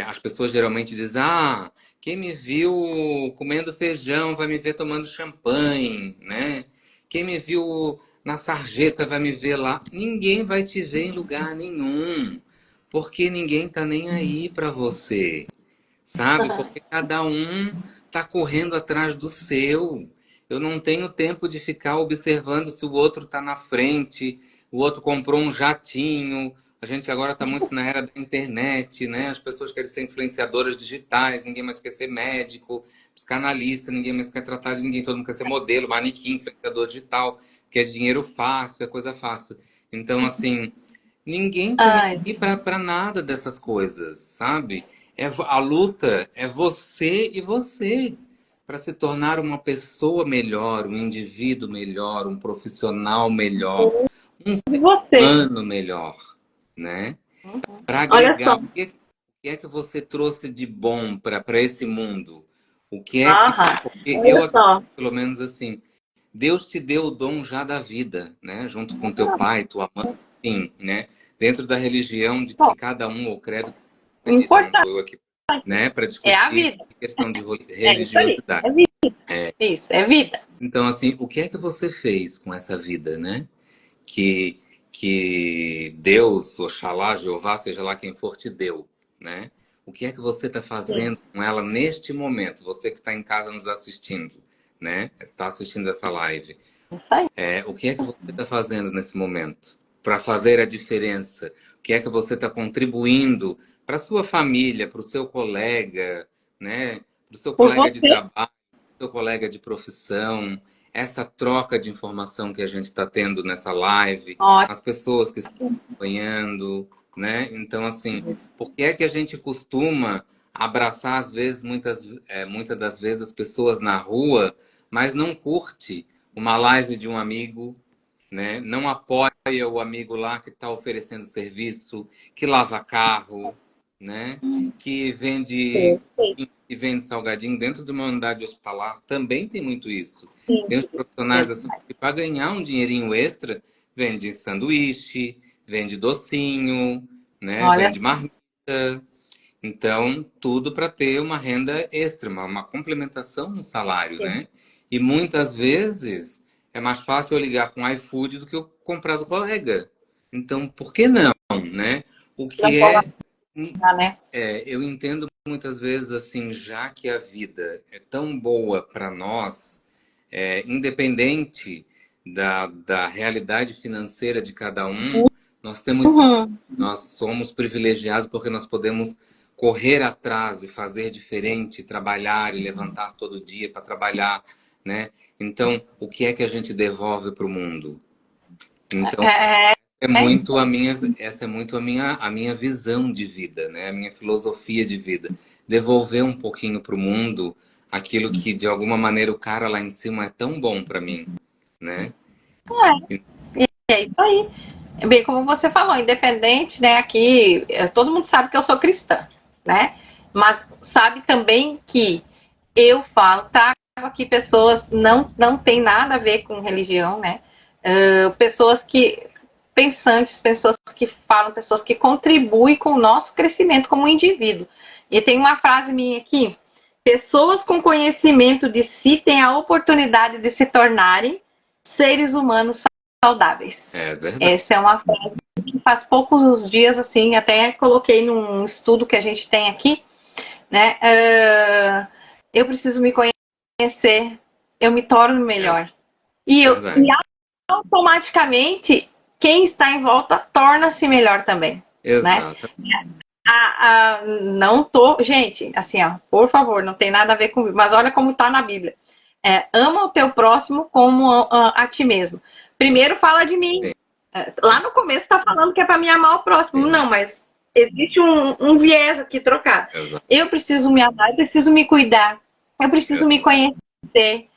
as pessoas geralmente dizem, ah, quem me viu comendo feijão vai me ver tomando champanhe, né? Quem me viu na sarjeta vai me ver lá. Ninguém vai te ver em lugar nenhum, porque ninguém tá nem aí para você, sabe? Porque cada um tá correndo atrás do seu. Eu não tenho tempo de ficar observando se o outro tá na frente, o outro comprou um jatinho, A gente agora está muito na era da internet, né? As pessoas querem ser influenciadoras digitais, ninguém mais quer ser médico, psicanalista, ninguém mais quer tratar de ninguém, todo mundo quer ser modelo, manequim, influenciador digital, quer dinheiro fácil, é coisa fácil. Então, assim, ninguém tá nem Ai, aí para nada dessas coisas, sabe? A luta é você e você para se tornar uma pessoa melhor, um indivíduo melhor, um profissional melhor, um e você? humano melhor, né? Para Olha agregar, só. o que é que você trouxe de bom para esse mundo? O que é que. Aham. Porque eu, Olha só. pelo menos assim, Deus te deu o dom já da vida, né? Junto com teu pai, tua mãe, enfim, né? Dentro da religião de que Bom, cada um, ou credo que o acredita, não importante estou eu aqui, né? Para é a discutir vida. questão de É isso aí. religiosidade. É vida. Isso, é vida. Então, assim, o que é que você fez com essa vida, né? que, que Deus, Oxalá, Jeová, seja lá quem for, te deu, né? O que é que você está Sim. fazendo com ela neste momento? Você que está em casa nos assistindo, né? Está assistindo essa live. Isso aí. O que é que você está fazendo nesse momento para fazer a diferença? O que é que você está contribuindo para a sua família, para o seu colega, né? Para o seu Por colega de você. trabalho, para o seu colega de profissão? Essa troca de informação que a gente está tendo nessa live, Ótimo. as pessoas que estão acompanhando, né? Então, assim, por que é que a gente costuma abraçar, às vezes, muitas das vezes, as pessoas na rua, mas não curte uma live de um amigo, né? Não apoia o amigo lá que está oferecendo serviço, que lava carro, né? Que vende, Sim, que vende salgadinho dentro de uma unidade hospitalar. Também tem muito isso. sim, Tem os sim. profissionais da saúde que, para ganhar um dinheirinho extra, vende sanduíche, vende docinho, né? Olha, Vende marmita. Então, tudo para ter uma renda extra, uma complementação no salário, sim. né? E muitas vezes é mais fácil eu ligar com o iFood do que eu comprar do colega. Então, por que não, né? O Não que pode é, dar, né? eu entendo muitas vezes assim, já que a vida é tão boa para nós, independente da realidade financeira de cada um, nós temos Uhum. nós somos privilegiados porque nós podemos correr atrás e fazer diferente, trabalhar e levantar todo dia para trabalhar, né? Então, o que é que a gente devolve para o mundo? Então, É, é isso. essa é muito a minha visão de vida, né? A minha filosofia de vida. Devolver um pouquinho para o mundo aquilo que, de alguma maneira, o cara lá em cima é tão bom para mim, né? É isso aí. É bem como você falou, independente, né? Aqui, todo mundo sabe que eu sou cristã, né? Mas sabe também que eu falo, tá? Aqui pessoas não tem nada a ver com religião, né? Pessoas que pensantes, pessoas que falam, pessoas que contribuem com o nosso crescimento como indivíduo. E tem uma frase minha aqui: pessoas com conhecimento de si têm a oportunidade de se tornarem seres humanos saudáveis. É verdade. Essa é uma frase que faz poucos dias, assim, até coloquei num estudo que a gente tem aqui, né? Eu preciso me conhecer, eu me torno É melhor. E verdade. automaticamente, quem está em volta torna-se melhor também, né? Exato. Não tô, gente, assim, ó, por favor, não tem nada a ver comigo, mas olha como tá na Bíblia. Ama o teu próximo como a ti mesmo. Primeiro fala de mim. Lá no começo tá falando que é para me amar o próximo. Sim, Não, mas existe um viés aqui trocado. exato. Eu preciso me amar, eu preciso me cuidar, eu preciso me conhecer,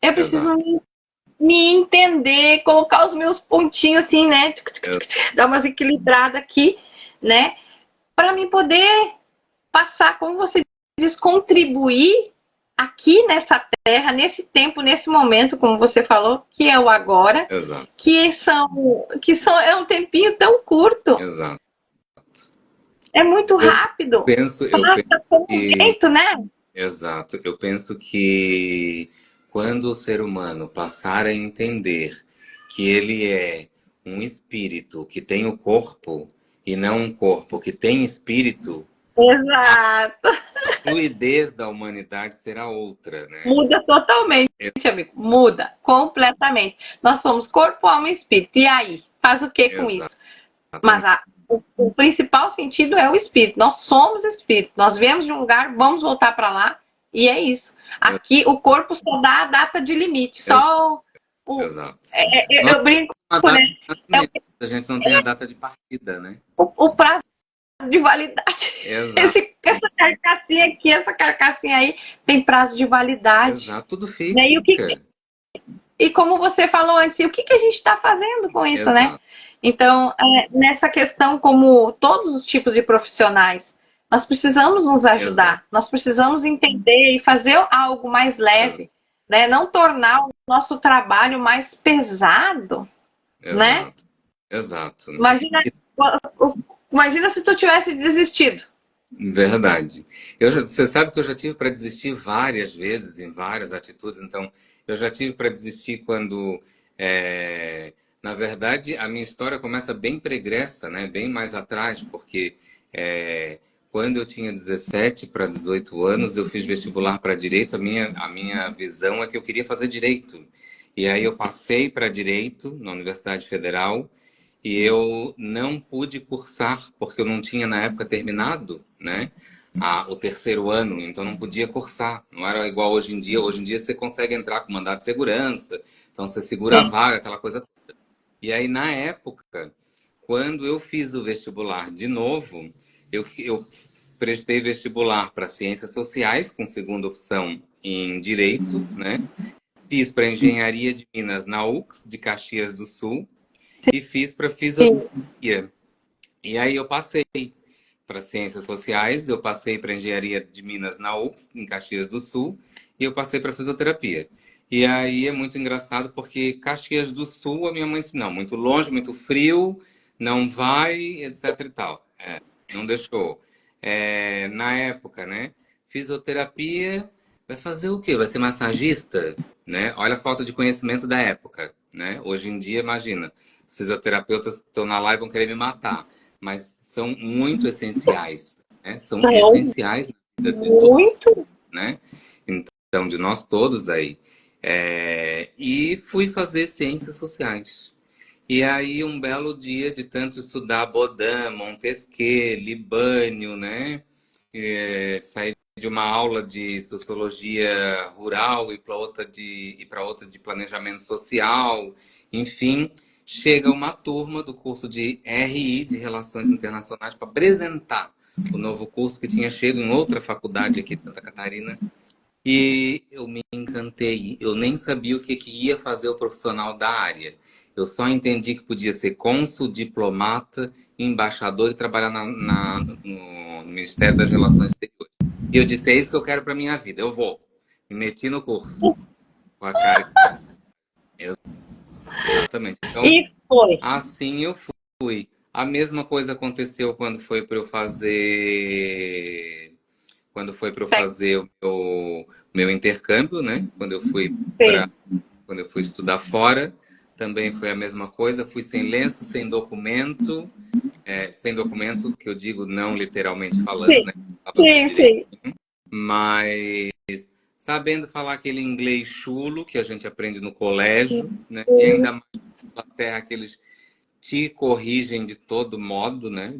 eu preciso Exato. me entender, colocar os meus pontinhos assim, né? Dar umas equilibradas aqui, né? Para mim poder passar, como você diz, contribuir aqui nessa terra, nesse tempo, nesse momento, como você falou, que é o agora, Exato. é um tempinho tão curto, Exato. é muito Eu rápido, penso passa como um que, vento, né? exato, eu penso que quando o ser humano passar a entender que ele é um espírito que tem o corpo e não um corpo que tem espírito, a Exato. fluidez da humanidade será outra, né? Muda totalmente, amigo. Muda completamente. Nós somos corpo, alma e espírito. E aí? Faz o que com isso? Mas Exatamente. o principal sentido é o espírito. Nós somos espírito. Nós viemos de um lugar, vamos voltar para lá, e é isso. Aqui o corpo só dá a data de limite, só Exato. eu brinco, A data né? de nascimento, a gente não tem a data de partida, né? O prazo de validade. Exato. Essa carcassinha aqui, essa carcassinha aí, tem prazo de validade. Exato, tudo Né? fica. E como você falou antes, o que a gente está fazendo com isso, Exato. né? Então, nessa questão, como todos os tipos de profissionais, nós precisamos nos ajudar, Exato. nós precisamos entender e fazer algo mais leve, né? Não tornar o nosso trabalho mais pesado, né? Exato. Imagina se tu tivesse desistido. Verdade. Você sabe que eu já tive para desistir várias vezes, em várias atitudes. Então, eu já tive para desistir quando, na verdade, a minha história começa bem pregressa, né? Bem mais atrás, porque quando eu tinha 17 para 18 anos, eu fiz vestibular para direito. A minha visão é que eu queria fazer direito. E aí eu passei para direito na Universidade Federal. E eu não pude cursar, porque eu não tinha, na época, terminado, né, o terceiro ano, então não podia cursar. Não era igual hoje em dia. Hoje em dia você consegue entrar com mandato de segurança, então você segura a vaga, aquela coisa toda. E aí, na época, quando eu fiz o vestibular de novo, eu prestei vestibular para Ciências Sociais, com segunda opção em Direito, né? Fiz para Engenharia de Minas na UX, de Caxias do Sul, e fiz para fisioterapia. E aí eu passei para Ciências Sociais, eu passei para Engenharia de Minas na UFS, em Caxias do Sul, e eu passei para fisioterapia. E aí é muito engraçado porque Caxias do Sul, a minha mãe disse, não, muito longe, muito frio, não vai, etc e tal. Não deixou. Na época, né? Fisioterapia, vai fazer o quê? Vai ser massagista? Né? Olha a falta de conhecimento da época, né? Hoje em dia, imagina, os fisioterapeutas estão na live e vão querer me matar, mas são muito essenciais, né? São essenciais na vida de todos, né? Então, de nós todos aí. E fui fazer ciências sociais. E aí, um belo dia de tanto estudar Baudin, Montesquieu, Libânio, né? Saí de uma aula de sociologia rural e para outra de planejamento social, enfim, chega uma turma do curso de RI, de Relações Internacionais, para apresentar o novo curso que tinha chego em outra faculdade aqui de Santa Catarina. E eu me encantei. Eu nem sabia o que ia fazer o profissional da área. Eu só entendi que podia ser cônsul, diplomata, embaixador e trabalhar no Ministério das Relações Exteriores. E eu disse, é isso que eu quero para minha vida. Eu vou. Me meti no curso. Com a cara. Exatamente. Então, E foi. assim eu fui. A mesma coisa aconteceu quando foi para eu fazer o meu intercâmbio, né? Quando eu fui estudar fora, também foi a mesma coisa. Fui sem lenço, sem documento, que eu digo não literalmente falando, né? Sim. Mas sabendo falar aquele inglês chulo que a gente aprende no colégio, né? E ainda mais na Inglaterra, aqueles te corrigem de todo modo, né?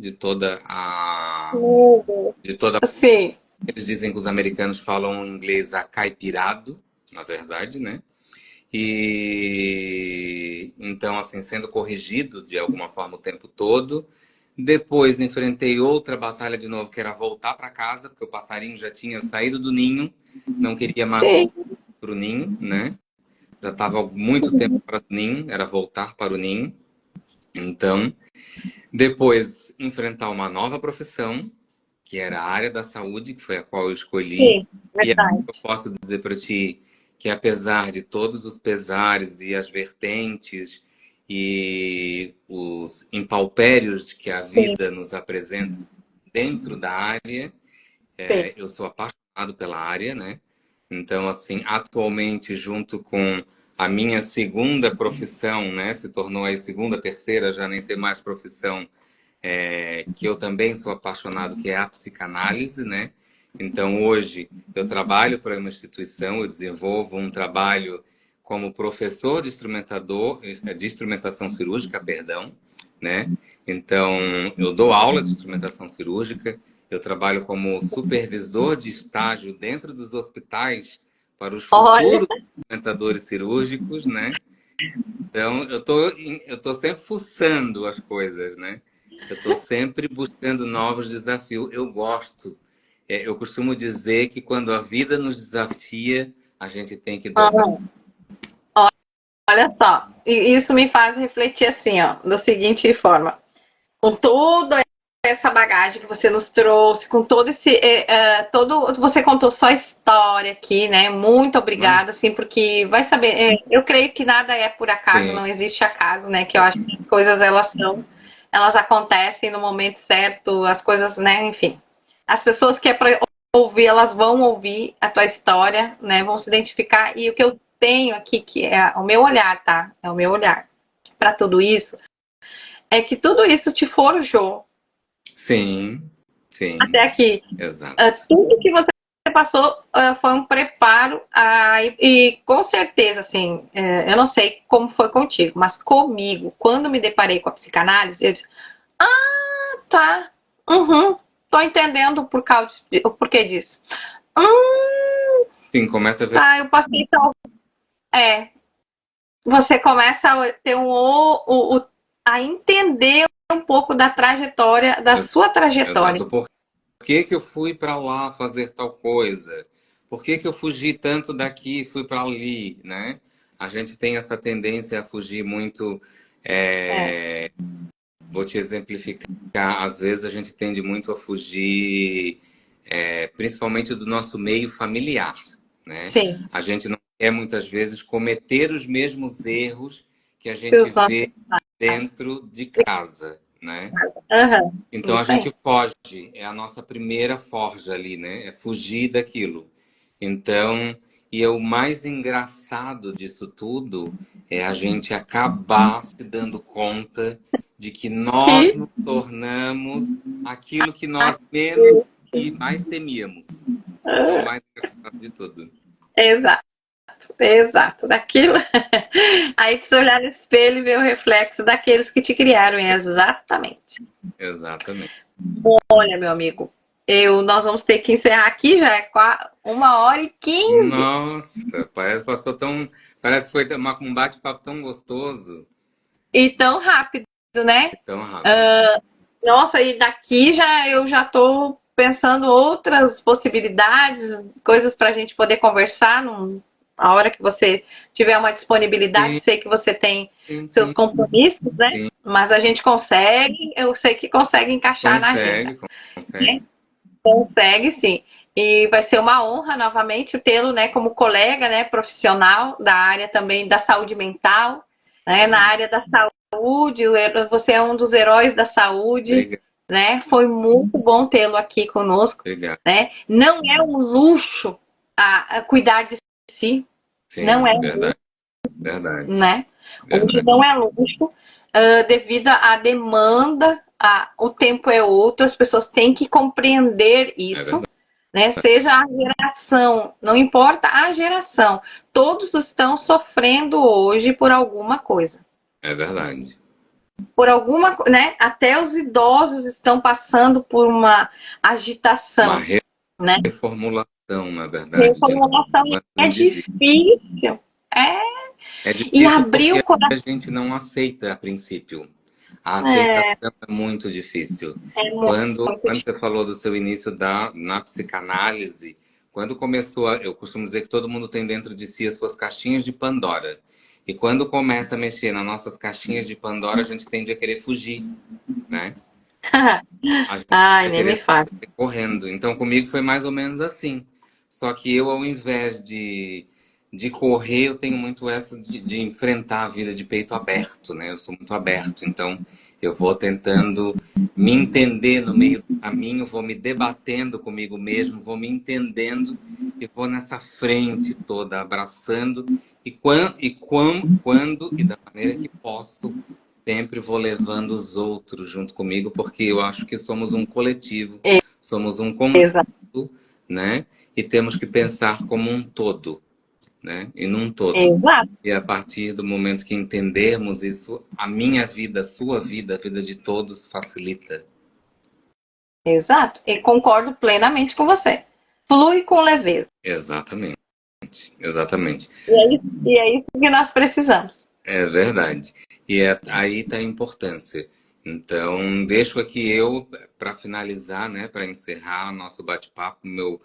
Sim. Eles dizem que os americanos falam inglês acaipirado, na verdade, né? E então, assim, sendo corrigido de alguma forma o tempo todo. Depois enfrentei outra batalha de novo, que era voltar para casa, porque o passarinho já tinha saído do ninho, não queria mais voltar para o ninho, né? Já estava há muito tempo para o ninho, era voltar para o ninho. Então, depois enfrentar uma nova profissão, que era a área da saúde, que foi a qual eu escolhi. Sim, verdade. E eu posso dizer para ti que apesar de todos os pesares e as vertentes e os impalpérios que a vida nos apresenta dentro da área, eu sou apaixonado pela área, né? Então, assim, atualmente, junto com a minha segunda profissão, né? Se tornou aí segunda, terceira, já nem sei mais profissão, que eu também sou apaixonado, que é a psicanálise, né? Então, hoje, eu trabalho para uma instituição, eu desenvolvo um trabalho como professor de instrumentação cirúrgica, né? Então, eu dou aula de instrumentação cirúrgica, eu trabalho como supervisor de estágio dentro dos hospitais para os Olha, futuros instrumentadores cirúrgicos, né? Então, eu tô sempre fuçando as coisas, né? Eu estou sempre buscando novos desafios. Eu gosto. Eu costumo dizer que quando a vida nos desafia, a gente tem que dobrar. olha só, e isso me faz refletir assim, ó, da seguinte forma. Com toda essa bagagem que você nos trouxe, com todo esse, você contou só história aqui, né? Muito Mas, obrigada, assim, porque vai saber, eu creio que nada é por acaso, sim, não existe acaso, né? Que eu acho que as coisas elas acontecem no momento certo, as coisas, né? Enfim, as pessoas que é para ouvir, elas vão ouvir a tua história, né? Vão se identificar e o que eu tenho aqui que é o meu olhar, tá? É o meu olhar para tudo isso, é que tudo isso te forjou sim, sim, até aqui. exato. Tudo que você passou foi um preparo e com certeza, assim, eu não sei como foi contigo, mas comigo, quando me deparei com a psicanálise, eu disse, tá, tô entendendo o porquê disso. Sim, começa a ver. Tá, eu passei tal. É, você começa a ter a entender um pouco da trajetória, da sua trajetória. Exato. Por que que eu fui para lá fazer tal coisa? Por que que eu fugi tanto daqui e fui para ali, né? A gente tem essa tendência a fugir muito. É, é, Vou te exemplificar. Às vezes a gente tende muito a fugir, principalmente do nosso meio familiar, né? sim, A gente não quer muitas vezes cometer os mesmos erros que a gente os nossos. vê dentro de casa, né? Uhum, Então a isso aí. gente foge, é a nossa primeira forja ali, né? É fugir daquilo. Então, e o mais engraçado disso tudo é a gente acabar se dando conta de que nós Que nos tornamos aquilo que nós menos e mais temíamos. Isso é o mais engraçado de tudo. exato, exato. Daquilo. Aí que você olhar no espelho e ver o reflexo daqueles que te criaram, exatamente. Exatamente. Olha, meu amigo, nós vamos ter que encerrar aqui, já é 1h15. Nossa, parece que foi um bate-papo tão gostoso E tão rápido, né? e tão rápido. Nossa, e daqui eu já estou pensando outras possibilidades, coisas para a gente poder conversar a hora que você tiver uma disponibilidade. Sim, Sei que você tem sim, seus sim, compromissos, né? sim. Mas a gente consegue, eu sei que consegue encaixar na agenda. Consegue, consegue. Consegue, sim. E vai ser uma honra novamente tê-lo, né, como colega, né, profissional da área também da saúde mental, né, na Sim. área da saúde. Você é um dos heróis da saúde, Obrigado, né? Foi muito bom tê-lo aqui conosco, obrigado. né? Não é um luxo a cuidar de si, não Sim, é um luxo, verdade, verdade, né? Hoje verdade. não é luxo, devido à demanda, o tempo é outro, as pessoas têm que compreender É isso, verdade, né? Seja a geração, não importa a geração, todos estão sofrendo hoje por alguma coisa. é verdade. Por alguma, né? Até os idosos estão passando por uma Uma agitação, né? reformulação, na verdade, de nós Reformulação enquanto é indivíduo. difícil, é, É e difícil abrir porque o a coração gente não aceita a princípio. A aceitação é, é muito difícil. é muito Quando difícil. você falou do seu início na psicanálise, quando começou, eu costumo dizer que todo mundo tem dentro de si as suas caixinhas de Pandora. E quando começa a mexer nas nossas caixinhas de Pandora, a gente tende a querer fugir, né? A gente Ai, vai nem me querer fale. sair correndo. Então, comigo foi mais ou menos assim. Só que eu, ao invés de correr, eu tenho muito essa de enfrentar a vida de peito aberto, né? Eu sou muito aberto. Então, eu vou tentando me entender no meio do caminho, vou me debatendo comigo mesmo, vou me entendendo e vou nessa frente toda, abraçando. Quando e da maneira que posso, sempre vou levando os outros junto comigo, porque eu acho que somos um coletivo, somos um conjunto, Exato. né? E temos que pensar como um todo. né? E num todo. Exato, E a partir do momento que entendermos isso, a minha vida, a sua vida, a vida de todos facilita. exato. E concordo plenamente com você. Flui com leveza. Exatamente, exatamente. E é isso que nós precisamos. É verdade. Aí está a importância. Então, deixo aqui eu, para finalizar, né, para encerrar nosso bate-papo, meu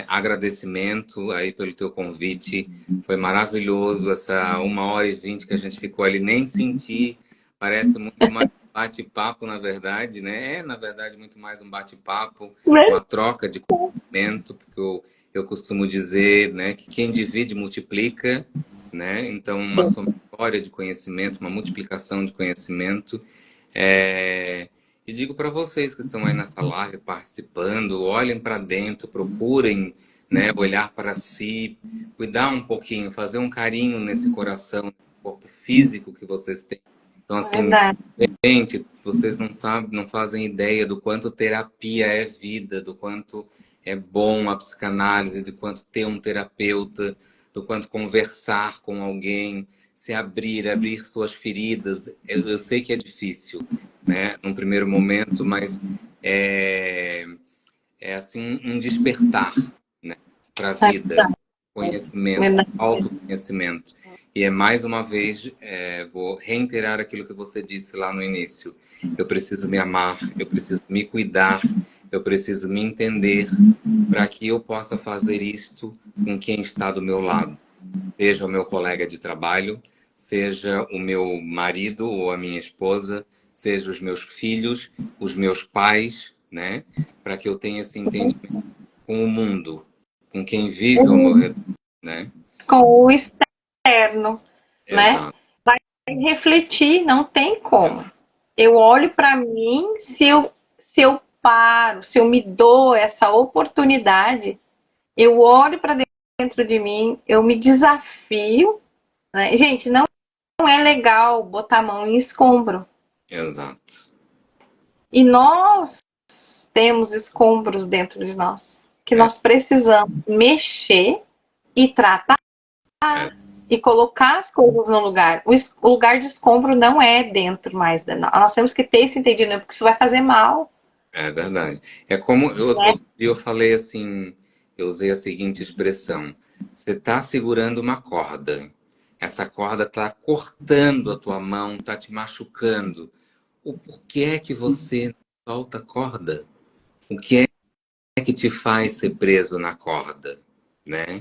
agradecimento aí pelo teu convite. Foi maravilhoso essa 1h20 que a gente ficou ali, nem senti. Parece muito mais um bate-papo, na verdade, né? Na verdade, muito mais um bate-papo, uma troca de conhecimento, porque eu costumo dizer, né, que quem divide multiplica, né? Então, uma somatória de conhecimento, uma multiplicação de conhecimento. E digo para vocês que estão aí nessa live participando, olhem para dentro, procurem, né, olhar para si, cuidar um pouquinho, fazer um carinho nesse coração, no corpo físico que vocês têm. Então, assim, Verdade. gente, vocês não sabem, não fazem ideia do quanto terapia é vida, do quanto é bom a psicanálise, do quanto ter um terapeuta, do quanto conversar com alguém, se abrir suas feridas. Eu sei que é difícil, né, num primeiro momento, mas é assim um despertar, né, para a vida, conhecimento, Verdade. autoconhecimento. E mais uma vez, vou reiterar aquilo que você disse lá no início. Eu preciso me amar, eu preciso me cuidar, eu preciso me entender para que eu possa fazer isto com quem está do meu lado. Seja o meu colega de trabalho, seja o meu marido ou a minha esposa, seja os meus filhos, os meus pais, né? Para que eu tenha esse entendimento com o mundo, com quem vive ao meu redor, né? Com o externo, né? Exato, Vai refletir, não tem como. exato. Eu olho para mim, se eu paro, se eu me dou essa oportunidade, eu olho para dentro de mim, eu me desafio, né? Gente, não é legal botar a mão em escombro. Exato. E nós temos escombros dentro de nós, que nós precisamos mexer e tratar e colocar as coisas no lugar. O lugar de escombro não é dentro mais. Nós temos que ter esse entendimento, porque isso vai fazer mal. É verdade. É como outro dia eu falei assim, eu usei a seguinte expressão: você está segurando uma corda, essa corda está cortando a tua mão, está te machucando. O porquê é que você não solta a corda? O que é que te faz ser preso na corda, né?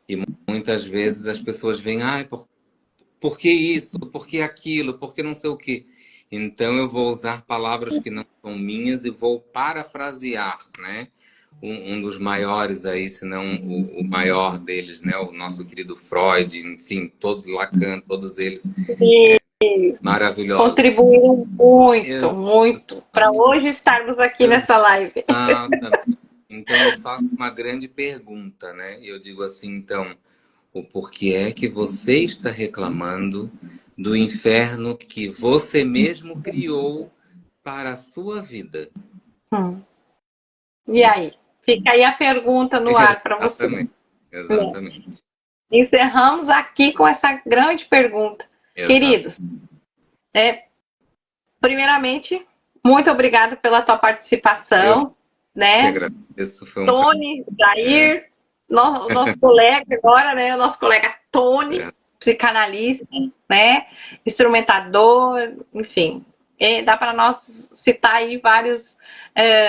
E muitas vezes as pessoas vêm, por que isso? Por que aquilo? Por que não sei o quê? Então eu vou usar palavras que não são minhas e vou parafrasear, né? Um dos maiores aí, se não o maior deles, né? O nosso querido Freud, enfim, todos Lacan, todos eles maravilhosos. Contribuíram muito, muito, para hoje estarmos aqui nessa live. Então eu faço uma grande pergunta, né? E eu digo assim, então, o porquê é que você está reclamando do inferno que você mesmo criou para a sua vida? E aí? Fica aí a pergunta no ar para você. Exatamente. Encerramos aqui com essa grande pergunta. Exato. Queridos, primeiramente, muito obrigada pela tua participação. Eu agradeço. Foi Tony, Jair, nosso colega agora, né? O nosso colega Tony, psicanalista, né? Instrumentador, enfim. Dá para nós citar aí vários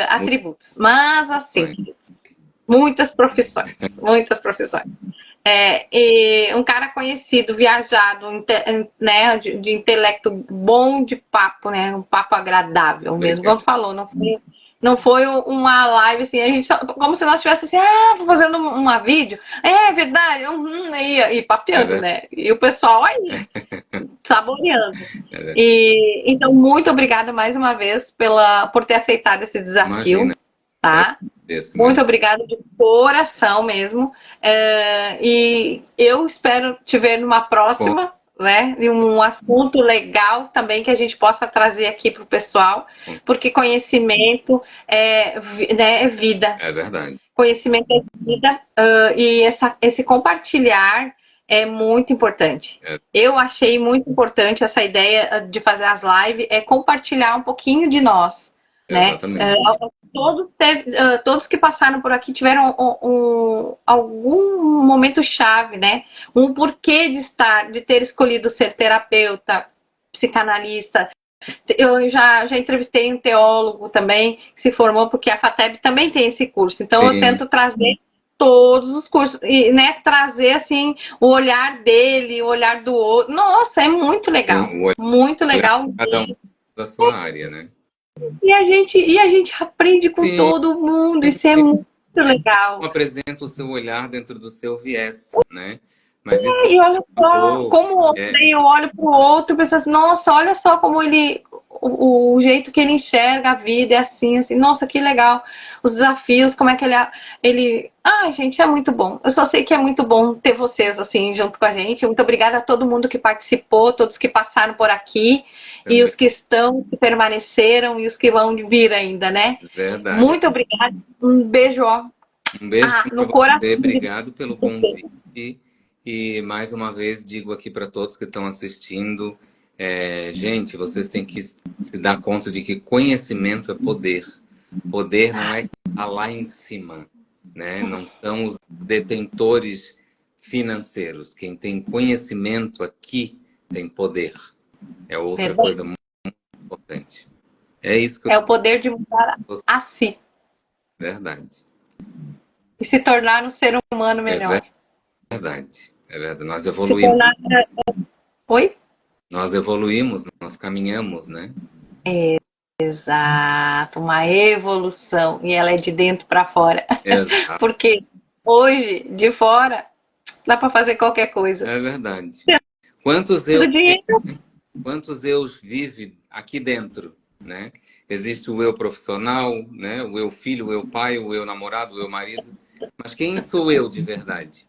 atributos. Mas, assim, muitas profissões, muitas profissões. E um cara conhecido, viajado, né, de intelecto bom, de papo, né? Um papo agradável mesmo. Como falou, não foi uma live assim, a gente como se nós estivéssemos assim, fazendo uma vídeo. É verdade, e papeando, né? E o pessoal aí, saboreando. E, então, muito obrigada mais uma vez por ter aceitado esse desafio. Imagina. Tá? Muito obrigada de coração mesmo. E eu espero te ver numa próxima. Né, de um assunto legal também que a gente possa trazer aqui para o pessoal, porque conhecimento é vida. É verdade. Conhecimento é vida, e esse compartilhar É muito importante. É, Eu achei muito importante essa ideia de fazer as lives, é compartilhar um pouquinho de nós, né? exatamente. Todos que passaram por aqui tiveram algum momento chave, né? Um porquê de ter escolhido ser terapeuta, psicanalista. Eu já entrevistei um teólogo também, que se formou, porque a FATEB também tem esse curso. Então, eu Sim, tento trazer todos os cursos e, né, trazer assim o olhar dele, o olhar do outro. Nossa, é sim, o muito olhar legal de cada um da sua área, né? e a gente aprende com Sim, todo mundo. Isso é muito legal. apresenta o seu olhar dentro do seu viés, né? Mas isso E olha só, falou, como é, daí eu olho para o outro e penso assim, nossa, olha só como ele, o jeito que ele enxerga a vida é assim, assim, nossa, que legal. Os desafios, como é que ai, gente, é muito bom. Eu só sei que é muito bom ter vocês assim junto com a gente. Muito obrigada a todo mundo que participou, todos que passaram por aqui e também, os que estão, os que permaneceram e os que vão vir ainda, né? verdade. Muito obrigada. Um beijo, ó, Um beijo para no coração você, de obrigado pelo vocês. convite. E mais uma vez digo aqui para todos que estão assistindo, gente, vocês têm que se dar conta de que conhecimento é poder. Poder não é que tá lá em cima, né? Não são os detentores financeiros. Quem tem conhecimento aqui tem poder. É outra Verdade. coisa muito importante. É isso que eu É o poder de mudar tô... a si Verdade. e se tornar um ser humano É melhor. verdade. É verdade. Nós Se evoluímos. tornar. Oi? Nós evoluímos, nós caminhamos, né? Exato, uma evolução. E ela é de dentro para fora. Exato, Porque hoje, de fora, dá para fazer qualquer coisa. é verdade. Quantos eu, Do dinheiro. quantos eus vive aqui dentro, né? Existe o eu profissional, né? O eu filho, o eu pai, o eu namorado, o eu marido. Mas quem sou eu de verdade?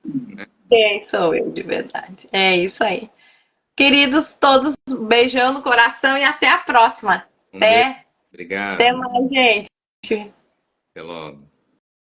Quem sou eu de verdade? É isso aí. Queridos todos, beijão no coração e até a próxima. Um beijo, Até obrigado. mais, gente. Até logo.